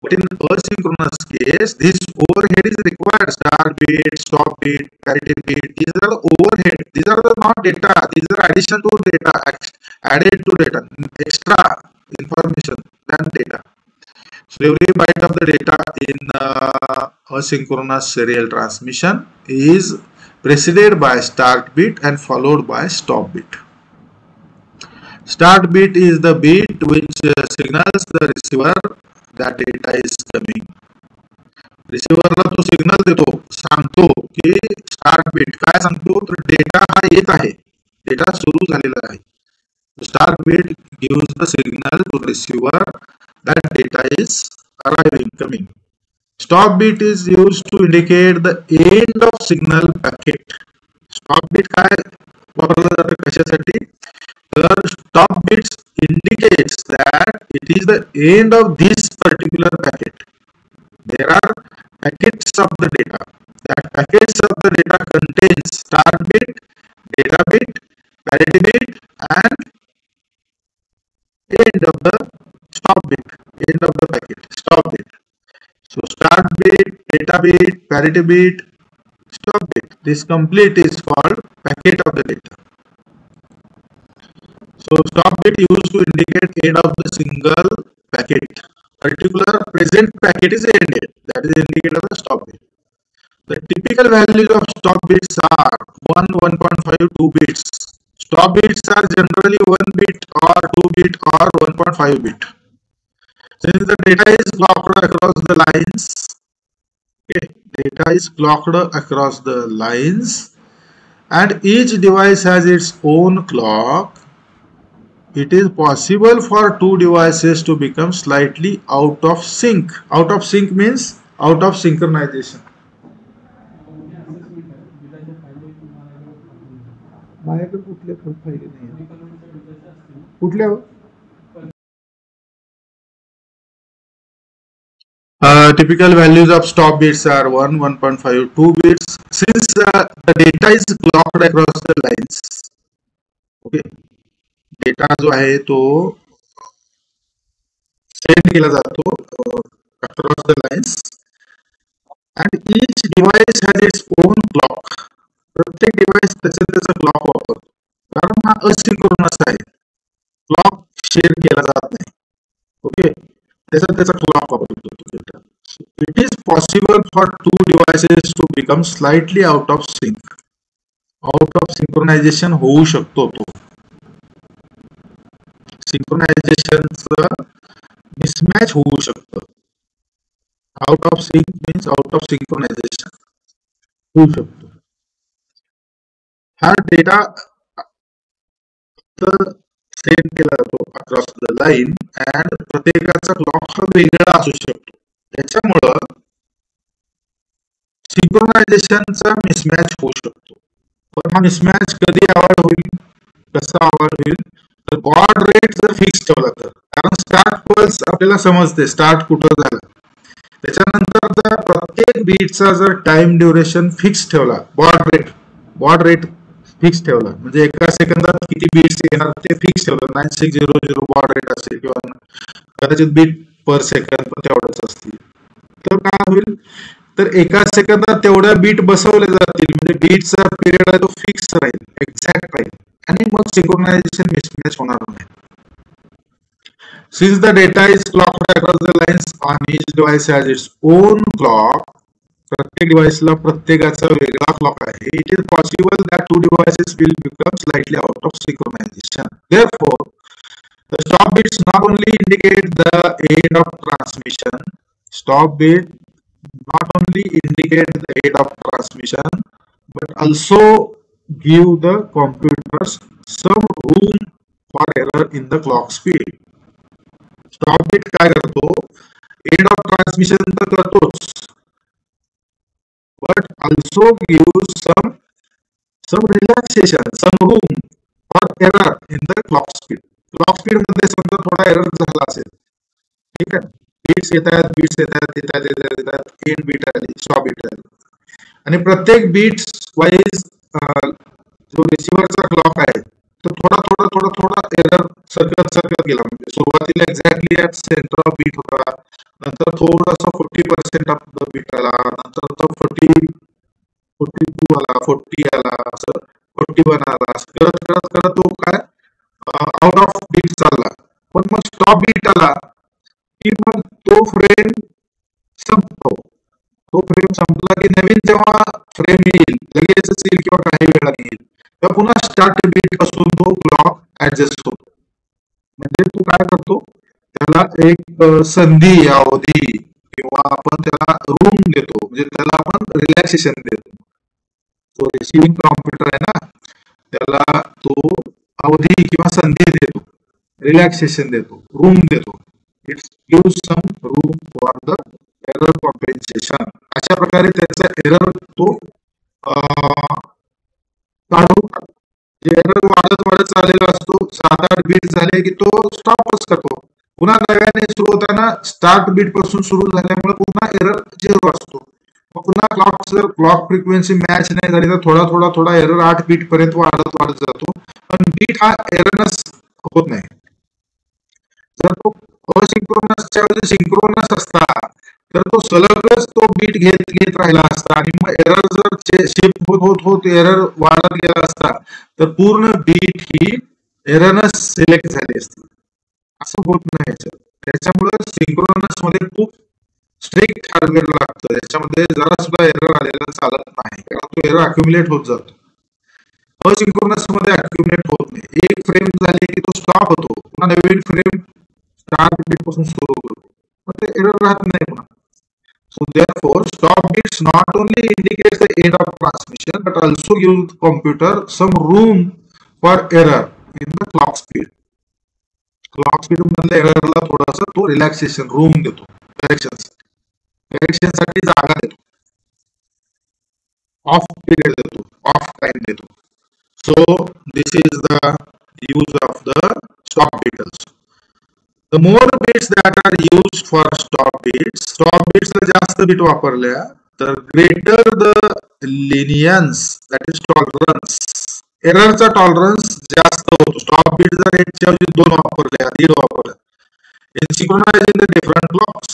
But in asynchronous case, this overhead is required. Start bit, stop bit, parity bit. These are the overhead. These are the not data. These are addition to data, added to data, extra information than data. So every byte of the data in asynchronous serial transmission is preceded by start bit and followed by stop bit. Start bit is the bit which signals the receiver that data is coming. रिसिव्हरला तो signal देतो, सांगतो की start bit काय सांगतो तर data हा येत आहे, डेटा सुरू झालेला आहे. Start bit gives the signal to receiver that data is arriving, coming. Stop bit is used to indicate the end of signal packet. Stop bit काय वापरलं जातं कशासाठी तर stop bits indicates that it is the end of this particular packet. There are packets of the data. That packets of the data contains start bit, data bit, parity bit, and end of the stop bit, end of the packet, stop bit. So start bit, data bit, parity bit, stop bit. This complete is called packet of the data. So stop bit used to indicate end of the single packet. Particular present packet is ended. That is indicated as the stop bit. The typical values of stop bits are 1, 1.5, 2 bits. Stop bits are generally 1 bit or 2 bit or 1.5 bit. Since the data is clocked across the lines, Okay, data is clocked across the lines, and each device has its own clock. It is possible for two devices to become slightly out of sync. Out of sync means out of synchronization. माझ्याकडे कुठल्या फायदे नाही कुठल्या typical values of stop bits are 1, 1.5, 2 bits. Since the data is clocked across the lines, okay, data जो आहे तो send केला जातो across the lines, and each device has its own clock. प्रत्येक डिव्हाइस त्याचा क्लॉक वापरतो, कारण हा असिंक्रोनस आहे, क्लॉक शेअर केला जात नाही. ओके, त्याचा क्लॉक वापरतो. It is possible for two devices to become slightly out of sync. Out of synchronization होऊ शकतो तो. Synchronizationचं mismatch होऊ शकतं. Out of sync means out of synchronization होऊ शकतो. हा डेटा सेंड केला जातो अक्रॉस द लाईन, अँड प्रत्येकाचा क्लॉक हा वेगळा असू शकतो. त्याच्यामुळं सिंक्रोनायझेशनचा मिसमॅच होऊ शकतो. पण हा मिसमॅच कधी अवॉइड होईल, कसा अवॉइड होईल, तर बॉड रेट जर फिक्स ठेवला तर, कारण स्टार्ट पल्स आपल्याला समजते स्टार्ट कुठं झालं. त्याच्यानंतर जर प्रत्येक बीटचा जर टाइम ड्युरेशन फिक्स ठेवला, बॉड रेट फिक्स ठेवला, म्हणजे एका सेकंदात किती बीट्स येणार ते फिक्स ठेवलं, 9600 बॉड रेट असेल किंवा कदाचित बीट पर सेकंद पण तेवढंच असतील, तर काय होईल, तर एका सेकंदात तेवढ्या बीट बसवल्या जातील, म्हणजे बीटचा पिरियड आहे तो फिक्स राहील, एक्झॅक्ट राहील, आणि मग सिंक्रोनायझेशन मिसमॅच होणार नाही. Since the data is clocked across the lines on each device has its own clock, प्रत्येक डिव्हाइसला प्रत्येकाचा वेगळा क्लॉक आहे. It is possible that two devices will become slightly out of synchronization. Therefore, the stop bits not only indicate the end of transmission, stop bit not only indicate the end of transmission, but also give the computers some room for error in the clock speed. Stop bit काय करतो, end of transmission तर करतोच, but also gives some relaxation, some room for error in the clock speed. Clock speed मध्ये समजा थोडा error झाला असेल, ठीक आहे, बीट्स येतात, एंड बीट आली, स्टॉप बीट आली, आणि प्रत्येक बीट्स वाईज जो रिसिव्हरचा क्लॉक आहे तो थोडा एरर सरकत गेला, म्हणजे सुरुवातीला exactly at centre of bit होता, नंतर थोडासा 40% ऑफ द बीट आला, नंतर तो 42 आला, 40 आला, असं 41 आला, असं करत तो काय आउट ऑफ बीट चालला. पण मग स्टॉप बीट आला की मग तो फ्रेम संपतो. तो फ्रेम संपला की नवीन जेव्हा फ्रेम येईल, लगेचच येईल किंवा काही वेळाने येईल, तेव्हा पुन्हा स्टार्ट बीट पासून तो क्लॉक ऍडजस्ट होतो. म्हणजे तू काय करतो, त्याला एक संधी अवधी किंवा आपण त्याला रूम देतो, म्हणजे त्याला आपण रिलॅक्सेशन देतो. तो रिसिव्हिंग कॉम्प्युटर आहे ना, त्याला तो अवधी किंवा संधी देतो, रिलॅक्सेशन देतो, रूम देतो. It's give some room for the error compensation. अशा प्रकारे त्याचा एरर तो काढू, जे एरर वाढत चाललेला असतो, 7-8 बीट झाले की तो स्टॉपच करतो, पुन्हा नव्याने सुरू होताना स्टार्ट बीट पासून सुरू झाल्यामुळे पुन्हा एरर 0 असतो. मग पुन्हा क्लॉक फ्रिक्वेन्सी मॅच नाही झाली तर थोडा एरर 8 बीट पर्यंत वाढत जातो, पण बीट हा एररच होत नाही. जर तो असिंक्रोनसच्या ऐवजी सिंक्रोनस असता तर तो सलगच तो बीट घेत राहिला असता, आणि मग एरर जर शिफ्ट होत एरर वाढत गेला असता तर पूर्ण बीट ही एररच सिलेक्ट झाली असती. असं होत नाही. त्याच्यामुळे सिंक्रोनस मध्ये खूप स्ट्रिक्ट टार्गेट लागतं, त्याच्यामध्ये जरा सुद्धा एरर आलेला चालत नाही, कारण तो एरर अक्युमुलेट होत जातो. असिंक्रोनस मध्ये अक्युमुलेट होत नाही. एक फ्रेम झाली की तो स्टॉप होतो, पुन्हा नवीन फ्रेम स्टार्ट बीट पासून सुरू होतो, मग ते एरर राहत नाही पुन्हा. So therefore, stop bits not only indicates the end of transmission but also gives computer some room for error in the clock speed. Clock speed मधल्या एररला थोडासा तो रिलॅक्सेशन रूम देतो, करेक्शन साठी जागा देतो, ऑफ पिरियड देतो, ऑफ टाइम देतो. So this is the use of the stop bit also. The more bits that are used for stop bits ला जास्त बिट वापरल्या तर greater the lenience, that is tolerance, एररचा tolerance जास्त होतो. Stop bit जर एकच्या ऐवजी 2 वापरल्या, 1.5 वापरल्या, in synchronizing the different clocks,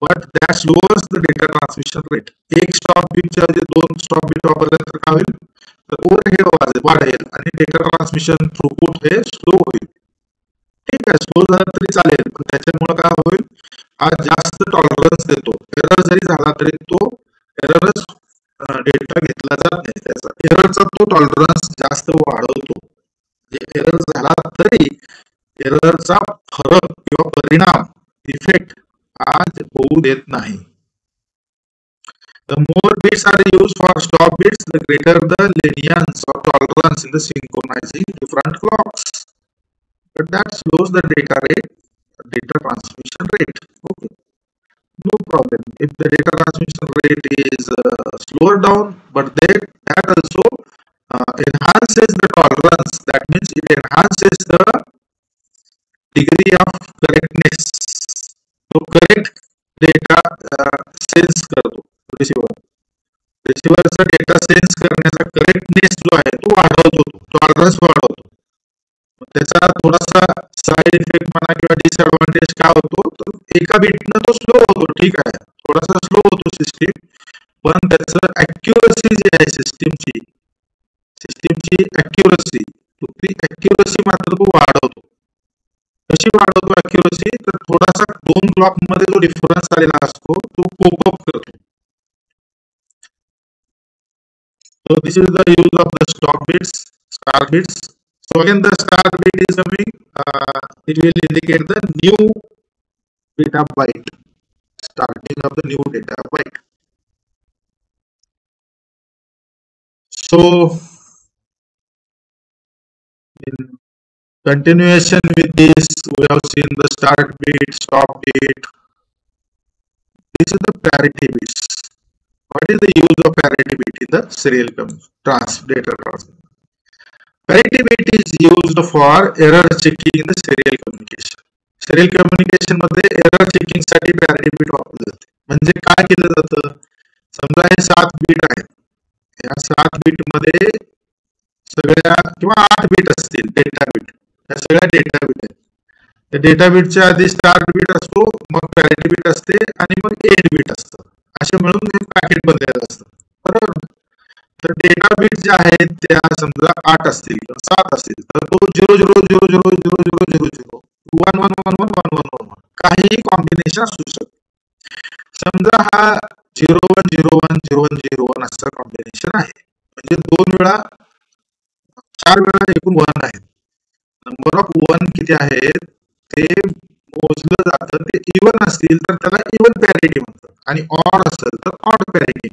but that lowers the data transmission rate. एक स्टॉप बिटच्या ऐवजी 2 स्टॉप बिट वापरल्या तर काय होईल, तर ओव्हरहेड वाढेल आणि डेटा ट्रान्समिशन थ्रूपुट हे स्लो होईल. ठीक आहे, स्लो झाला तरी चालेल, पण त्याच्यामुळे काय होईल, हा जास्त टॉलरन्स देतो. एरर जरी झाला तरी तो एररच डेटा घेतला जात नाही, त्याचा एररचा तो टॉलरन्स जास्त वाढवतो. म्हणजे एरर झाला तरी एररचा फरक किंवा परिणाम, इफेक्ट आज होऊ देत नाही. The more bits are used for stop bits, the greater the lenience or tolerance in the synchronizing different clocks. But that slows the data transmission rate. Okay, no problem. If the data transmission rate is slower down, but then that also enhances the tolerance. That means it enhances the degree of correctness. तो correct data sense करतो रिसिव्हरचा data sense करण्याचा correctness जो आहे तो वाढवतो, tolerance वाढवतो. त्याचा थोडासा साइड इफेक्ट म्हणा किंवा डिसएडव्हान्टेज काय होतो, तर एका बिटनं तो स्लो होतो. ठीक आहे, थोडासा स्लो होतो सिस्टीम, पण त्याचं अॅक्युरसी जी आहे सिस्टीमची अॅक्युरसी, ती अॅक्युरसी मात्र तो वाढवतो. कशी वाढवतो अॅक्युरसी, तर थोडासा 2 क्लॉक मध्ये जो डिफरन्स आलेला असतो तो कोप अप करतो. So this is the use of the stop bits, star bits. So again the star bit is coming, it will indicate the new data byte, starting of the new data byte. So in continuation with this, we have seen the start bit, stop bit. This is the parity bits. What is the use of parity bit in the serial data transmission? Parity bit is used for error checking in the serial communication. Serial communication मध्ये error checking साठी parity bit वापरले जाते. म्हणजे काय केलं जातं, समजा हे 7 beat आहेत, या 7 बीट मध्ये सगळ्या किंवा 8 बीट असतील डेटा बीट, या सगळ्या डेटा बीट आहेत. त्या डेटा बीटच्या आधी स्टार्ट बीट असतो, मग पॅरिटी बीट असते आणि मग एंड बीट असतं. असे मिळून एक पॅकेट बनलेलं असतं, बरोबर. तर डेटा बीट जे आहेत त्या समजा 8 असतील किंवा 7 असतील, तर तो 00000000 11111111 काहीही कॉम्बिनेशन असू शकतं. समजा हा 01010101 असं कॉम्बिनेशन आहे, म्हणजे 2 वेळा 4 वेळा एकूण 1 आहेत. नंबर ऑफ 1 किती आहेत ते मोजलं जातं. ते इवन असतील तर त्याला इवन पॅरिटी म्हणतात आणि ऑड असेल तर ऑड पॅरिटी.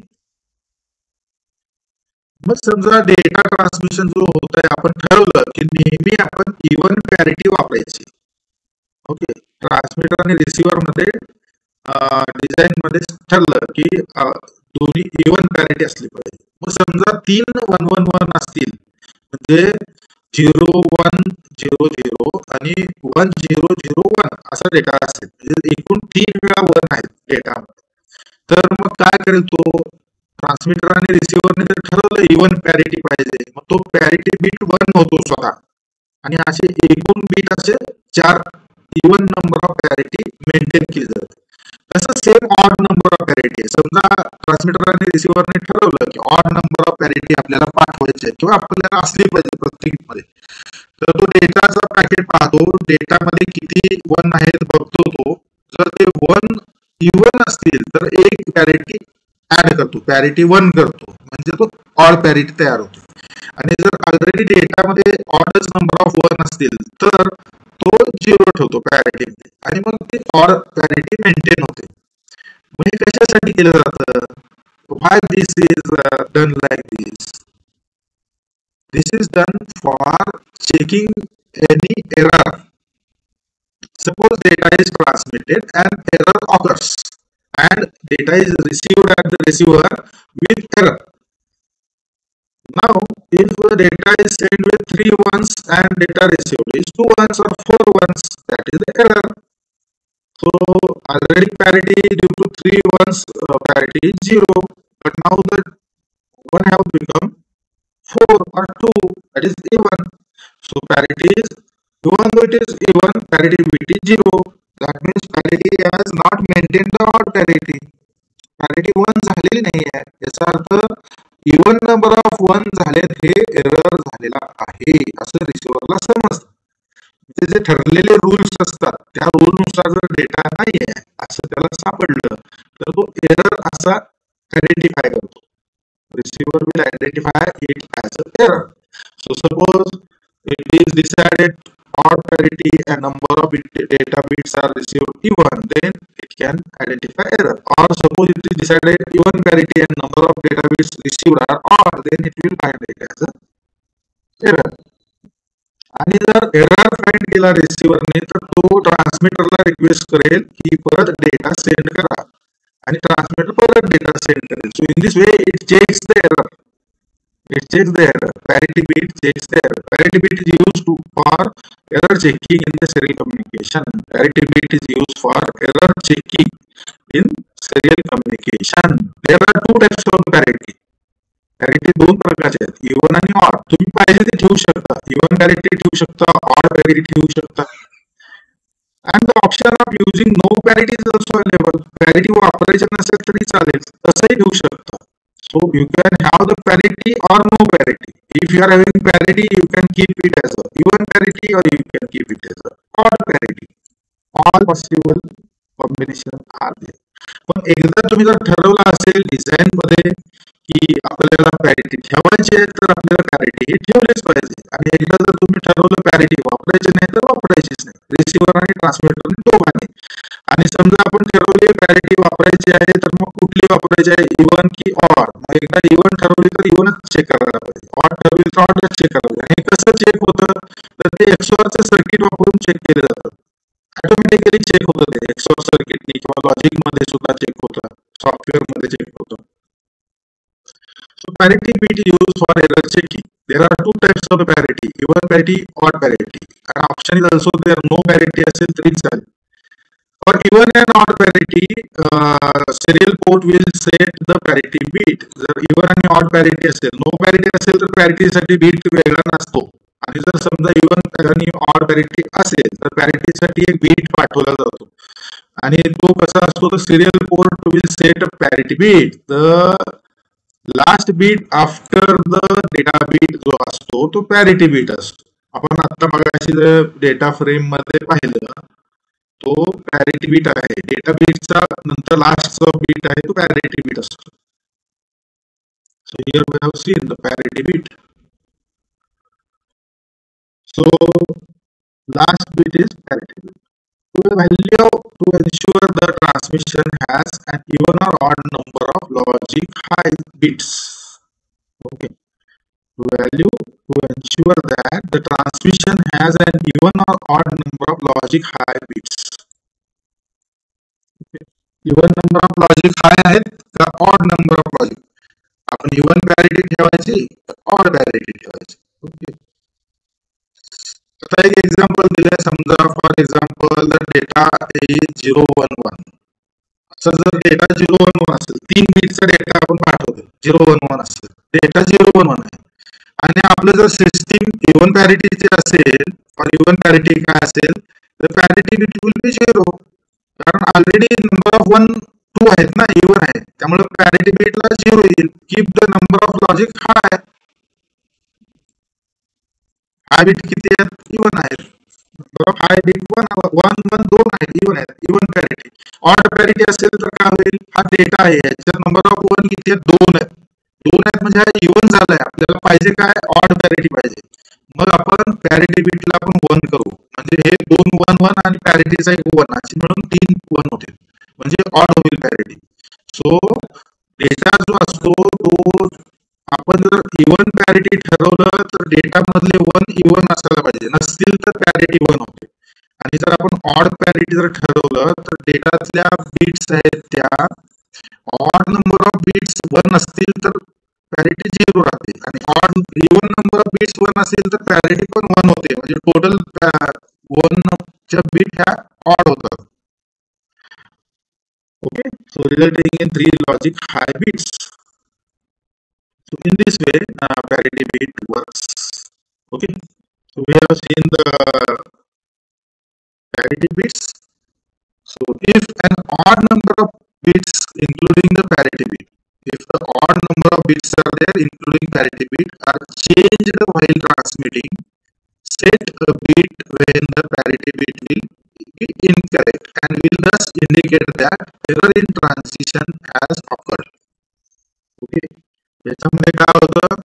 मग समजा डेटा ट्रान्समिशन जो होत आहे, आपण ठरवलं की नेहमी आपण इवन पॅरिटी वापरायची. ओके, ट्रान्समीटर आणि रिसिव्हर मध्ये डिझाईन मध्ये ठरलं की दोन्ही इवन पॅरिटी असली पाहिजे. मग समजा 3 111 असतील, म्हणजे 0100 आणि 1001 असा डेटा असेल, म्हणजे एकूण 3 वेळा 1 आहेत डेटा. तर मग काय करेल तो ट्रान्समीटर आणि रिसिव्हरने जर ठरवलं इवन पॅरिटी पाहिजे, मग तो पॅरिटी बीट 1 होतो स्वतः, आणि असे एकूण बीट असे 4 even number of parity maintain केली जाते. तसं same odd number of parity, समजा ट्रान्समीटर आणि रिसिव्हरने ठरवलं की ऑड नंबर ऑफ पॅरिटी आपल्याला पाठवायची आहे किंवा आपल्याला असली पाहिजे प्रत्येक मध्ये, तर तो डेटाचा पॅकेट पाहतो, डेटामध्ये किती 1 आहेत बघतो तो. जर ते 1 इवन असतील तर एक पॅरिटी ऍड करतो, पॅरिटी 1 करतो, म्हणजे तो ऑड पॅरिटी तयार होतो. आणि जर ऑलरेडी डेटामध्ये ऑडच नंबर ऑफ 1 असतील तर तो 0 ठेवतो पॅरिटी मध्ये, आणि मग ती ऑड पॅरिटी मेंटेन होते. मग हे कशासाठी केलं जातं? Why this is done like this? This is done for checking any error. Suppose data is transmitted and error occurs, and data is received at the receiver with error. Now, if the data is sent with 3 ones and data received is 2 ones or 4 ones, that is the error. So, already parity due to 3 ones, parity is 0, but now the 1 have become 4 or 2, that is even. So, parity is, even though it is even, parity bit is 0. That means parity has not maintained the odd parity. Parity 1 झालेली नाही आहे, याचा अर्थ even number of 1 झालेत हे error झालेला आहे असं रिसिव्हरला समजतं. म्हणजे जे ठरलेले रूल्स असतात त्या रूल नुसार जर डेटा नाही आहे असं त्याला सापडलं तर तो एरर असा आयडेंटिफाय करतो. Receiver will identify it as a error. So suppose it is decided odd parity and number of data bits are received even, then it can identify error. Or suppose it is decided even parity and number of data bits received are odd, then it will find it as a error. आणि जर error find केला रिसिव्हरने तर तो ट्रान्समीटरला request करेल की परत data send करा आणि ट्रान्समीटर परत डेटा सेंड करेल. So in this way it checks the error. It checks the error. Parity bit checks the error. Parity bit is used for error checking in the serial communication. Parity bit is used for error checking in serial communication. There are 2 types of parity. Parity 2 प्रकारचे आहेत, even आणि odd. तुम्ही पाहिजे ते ठेवू शकता. Even parity ठेवू शकता, odd parity ठेवू शकता. And the option of using no parity is also available. Parity वापरायचे नसेल तरी चालेल, तसंही ठेवू शकता. So you can have the parity or no parity. If you are having parity, you can keep it as a even parity or you can keep it as a odd parity. All possible combination are there. पण एकदा तुम्ही जर ठरवलं असेल design मध्ये की आपल्याला parity ठेवायची आहे तर आपल्याला पॅरिटी ठेवलीच पाहिजे. आणि एकदा जर तुम्ही ठरवलं पॅरिटी वापरायची नाही तर वापरायचीच नाही, रिसिव्हर आणि ट्रान्समीटर दोघांनी. आणि समजा आपण ठरवली पॅरिटी वापरायची आहे तर मग कुठली वापरायची आहे, इवन की ऑड. मग एकदा इवन ठरवली तर इवनच चेक करायला पाहिजे, ऑड ठरवली तर ऑडच चेक करायला पाहिजे. आणि कसं चेक होतं तर ते एक्सओआरचं सर्किट वापरून चेक केले जातात. ऑटोमॅटिकली चेक होतं ते एक्सओआर सर्किटनी किंवा लॉजिक मध्ये सुद्धा चेक होतं, सॉफ्टवेअर मध्ये चेक होतं. So parity bit used for error checking. There are 2 types of parity, even parity, odd parity. An option is also there, no parity असेल तरी चालेल. For even and odd parity, serial port will set the parity bit. जर even आणि odd parity असेल, no parity असेल तर parity साठी bit वेगळा नसतो. आणि जर समजा even आणि odd parity असेल तर parity साठी एक bit पाठवला जातो. आणि तो कसा असतो तर serial port will set a parity bit. The last bit after the data bit जो असतो तो parity bit असतो. आपण आता मगाशी जर डेटा फ्रेम मध्ये पाहिलं तो पॅरिटी बीट आहे. डेटा बीटचा नंतर लास्टचा बीट आहे तो पॅरिटी बीट असतो. So here we have seen the parity bit. So last bit is parity bit. To a value to ensure the transmission has an even or odd number of logic high bits. Okay. To value to ensure that the transmission has an even or odd number of logic high bits. Even number of logic हाय आहेत का odd number of logic. आपण even parity ठेवायची odd parity ठेवायची. Okay. आता एक example दिलंय, समजा for example the data is 011. असं जर डेटा 011 असेल, 3 बीटचा डेटा आपण पाठवतो, 011 असेल, डेटा 011 आहे आणि आपलं जर सिस्टीम इवन पॅरिटीची असेल और इवन पॅरिटी काय असेल तर पॅरिटी बीट विल बी 0. कारण ऑलरेडी नंबर ऑफ 1 2 आहेत ना, इवन आहे, त्यामुळे पॅरिटी बीटला 0 येईल. Keep the number of logic high. High bit किती आहेत, इवन आहेत. नंबर ऑफ हाय बीट 1 1 2 आहेत, इवन आहेत, इवन पॅरिटी. ऑड पॅरिटी असेल तर काय होईल, हा डेटा आहे याच्यात नंबर ऑफ 1 किती आहेत, 2 आहेत. 2 आहेत म्हणजे हा इवन झालाय. आपल्याला पाहिजे काय, ऑड पॅरिटी पाहिजे. मग आपण पॅरिटी बीटला आपण 1 करू, म्हणजे हे 2 1 1 आणि पॅरिटीचा एक 1 अशी मिळून 3 1 होतील, म्हणजे ऑड होईल पॅरिटी. सो डेटा जो असतो तो आपण जर इव्हन पॅरिटी ठरवलं तर डेटा मधले वन इव्हन असायला पाहिजे, नसतील तर पॅरिटी वन होते. आणि जर आपण ऑड पॅरिटी जर ठरवलं तर डेटातल्या बीट्स आहेत त्या odd number of bits one असतील तर पॅरिटी 0 राहते, आणि odd even number of bits one असेल तर पॅरिटी पण 1 होते. म्हणजे टोटल वन च्या बीट ह्या ऑड होतात. Okay, so resulting in 3 logic high bits. So in this way, parity bit works. Okay, so we have seen the parity bits. So if an odd number of bits including the parity bit, if the odd number of bits are there including parity bit are changed while transmitting, set a bit when the parity bit will be incorrect and will thus indicate that error in transition has occurred. Okay, याच्यामध्ये काय होतं,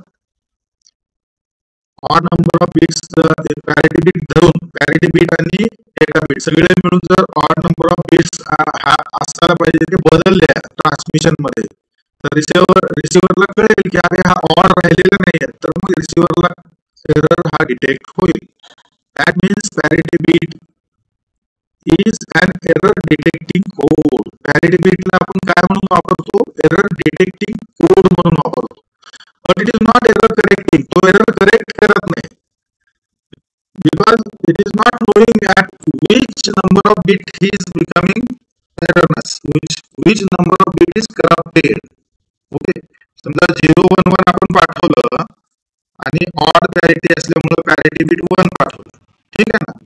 odd number of bits parity bit धरून parity bit आणि data bit सगळे मिळून जर odd number of bits हा असायला पाहिजे ते बदलले ट्रान्समिशन मध्ये, तर रिसिव्हरला कळेल की अरे हा ऑड राहिलेला नाहीये, तर मग रिसिव्हरला एरर हा डिटेक्ट होईल. That means parity bit is an error detecting code. Parity बिटला आपण काय म्हणून वापरतो, एरर डिटेक्टिंग कोड म्हणून वापरतो. But it is not error correcting. तो error correct करत नाही, because it is not knowing at which number of bit he is becoming erroneous, which number of bit is corrupted. Okay, समजा 011 आपण पाठवलं आणि odd parity असल्यामुळे parity bit 1 पाठवलं, ठीक आहे ना,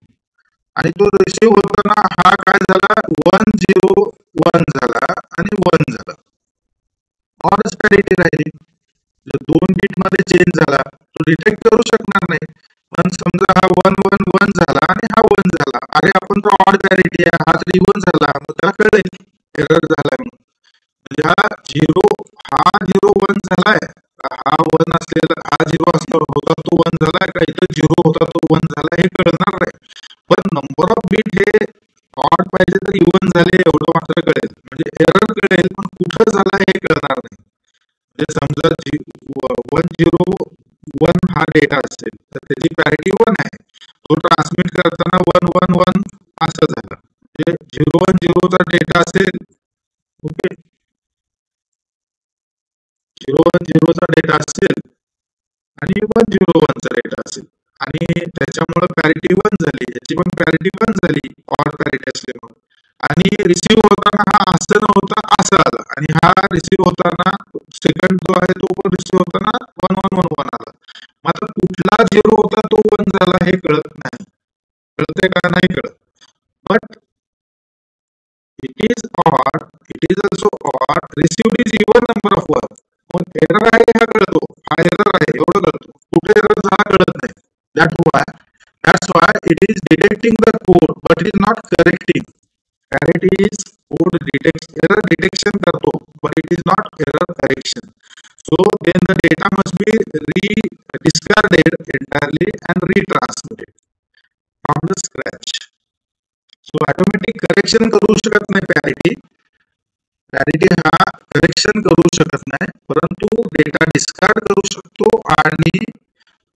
आणि तो रिसिव्ह होताना हा काय झाला 101 झाला आणि 1 झाला, ऑडच पॅरिटी राहिली. जर 2 बिट मध्ये चेंज झाला तो डिटेक्ट करू शकणार नाही. पण समजा हा 111 झाला आणि हा 1 झाला, अरे आपण तो ऑड पॅरिटी आहे, हा तर इव्हन झाला, मग त्याला कळेल एरर झालाय म्हणून. म्हणजे हा 01 झालाय, हा 1 असलेला, हा 0 असला होता तो 1 झालाय का, इथं 0 होता तो 1 झाला हे कळणार नाही. पण नंबर ऑफ बिट हे ऑड पाहिजे तर इव्हन झाले एवढं मात्र कळेल. म्हणजे एरर कळेल पण कुठं झाला हे कळणार नाही. समजा 101 हा डेटा असेल तर त्याची पॅरिटी 1 आहे, तो ट्रान्समिट करताना 111 असं झालं. म्हणजे 010 चा डेटा असेल, ओके, 010 चा डेटा असेल आणि 101 चा डेटा असेल, आणि त्याच्यामुळे पॅरिटी 1 झाली, याची पण पॅरिटी 1 झाली ऑड पॅरिटी असल्यामुळे. आणि रिसिव्ह होताना हा असं नव्हता असं आला, आणि हा रिसिव्ह होताना सेकंड जो आहे तो पण रिसिव्ह होताना 1111 आला. मात्र कुठला 0 होता तो 1 झाला हे कळत नाही. कळतंय का, नाही कळत. But it is odd, it is also odd, received is even number of 1. Mug error आहे हा कळतो, हा एरर आहे एवढं कळतो, कुठे एरर झाला कळत नाही. That's why it is detecting the code but it is not correcting. Parity is code error detection करतो, but it is not error correction. So then the data must be discarded entirely and retransmitted from the scratch. So automatic correction करू शकत नाही parity. Parity हा correction करू शकत नाही, परंतु data discard करू शकतो आणि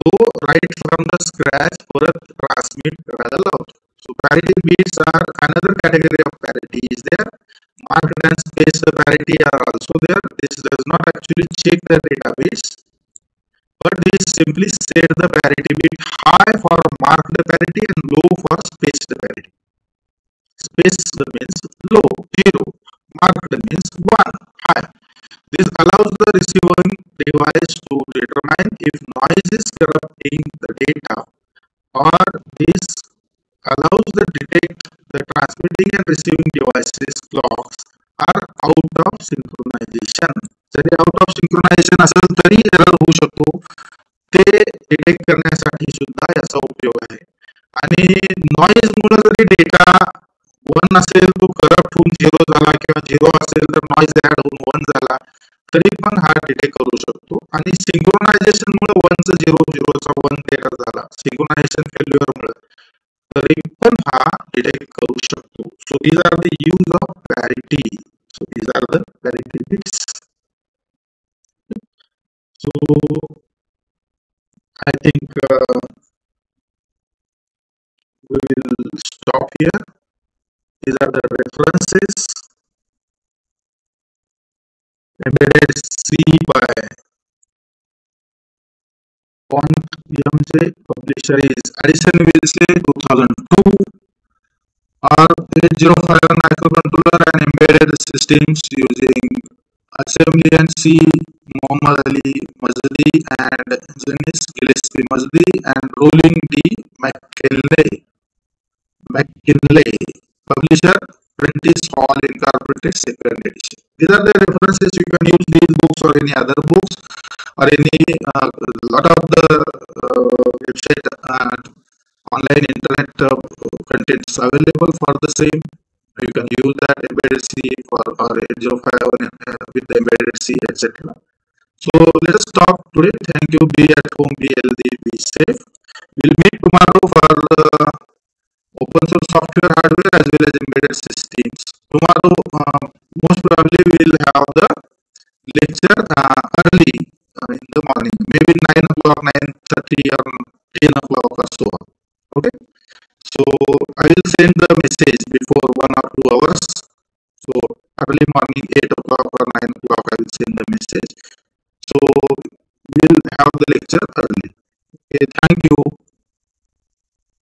तो राइट फ्रॉम द स्क्रॅच परत ट्रान्समिट करायला लावतो. So parity bits are another category of parity is there. Marked and spaced parity are also there. This does not actually check the database, but this simply set the parity bit high for marked parity and low for spaced parity. Spaced means low, 0. Marked means 1, high. This allows the receiving device to determine if noise is corrupting the data, or this allows the detect the transmitting and receiving devices clocks are out of synchronization. Zari out of synchronization असेल तरी error होऊ शकतो, ते detect करण्यासाठी सुद्धा याचा उपयोग आहे. आणि नॉइज मुळे जरी डेटा 1 असेल तो करप्ट होऊन 0 झाला, किंवा 0 असेल तर नॉइज ऍड होऊन 1 झाला, तरी पण हा डिटेक्ट करू शकतो. आणि सिंक्रोनायझेशन मुळे 1 चा 0, 0 चा 1 एरर झाला, सिंक्रोनायझेशन फेल्युअर मुळे, तरी पण हा डिटेक्ट करू शकतो. So these are the use of parity. So these are the parity minutes. So I think we will stop here. These are the references. Embedded C by Font MJ. Publisher is Addison Wesley 2002. R805 microcontroller and embedded systems using assembly and C. Muhammad Ali Mazdi and Janis Gillespie Mazdi and Rolling D. McKinley. Publisher Prentice Hall Incorporated, second edition. These are the references. You can use these books or any other books or any lot of the website online internet contents available for the same. You can use that embedded C for or 805 with the embedded C, etc. So let us stop today. Thank you. Be at home, be healthy, be safe. We'll meet tomorrow for open source software hardware as well as embedded systems. Tomorrow, most probably we'll have the lecture early in the morning, maybe 9 o'clock, 9:30 or 10 o'clock or so. Okay. So I will send the message before 1 or 2 hours. So early morning, 8 o'clock or 9 o'clock, I will send the message. So we'll have the lecture early. Okay. Thank you.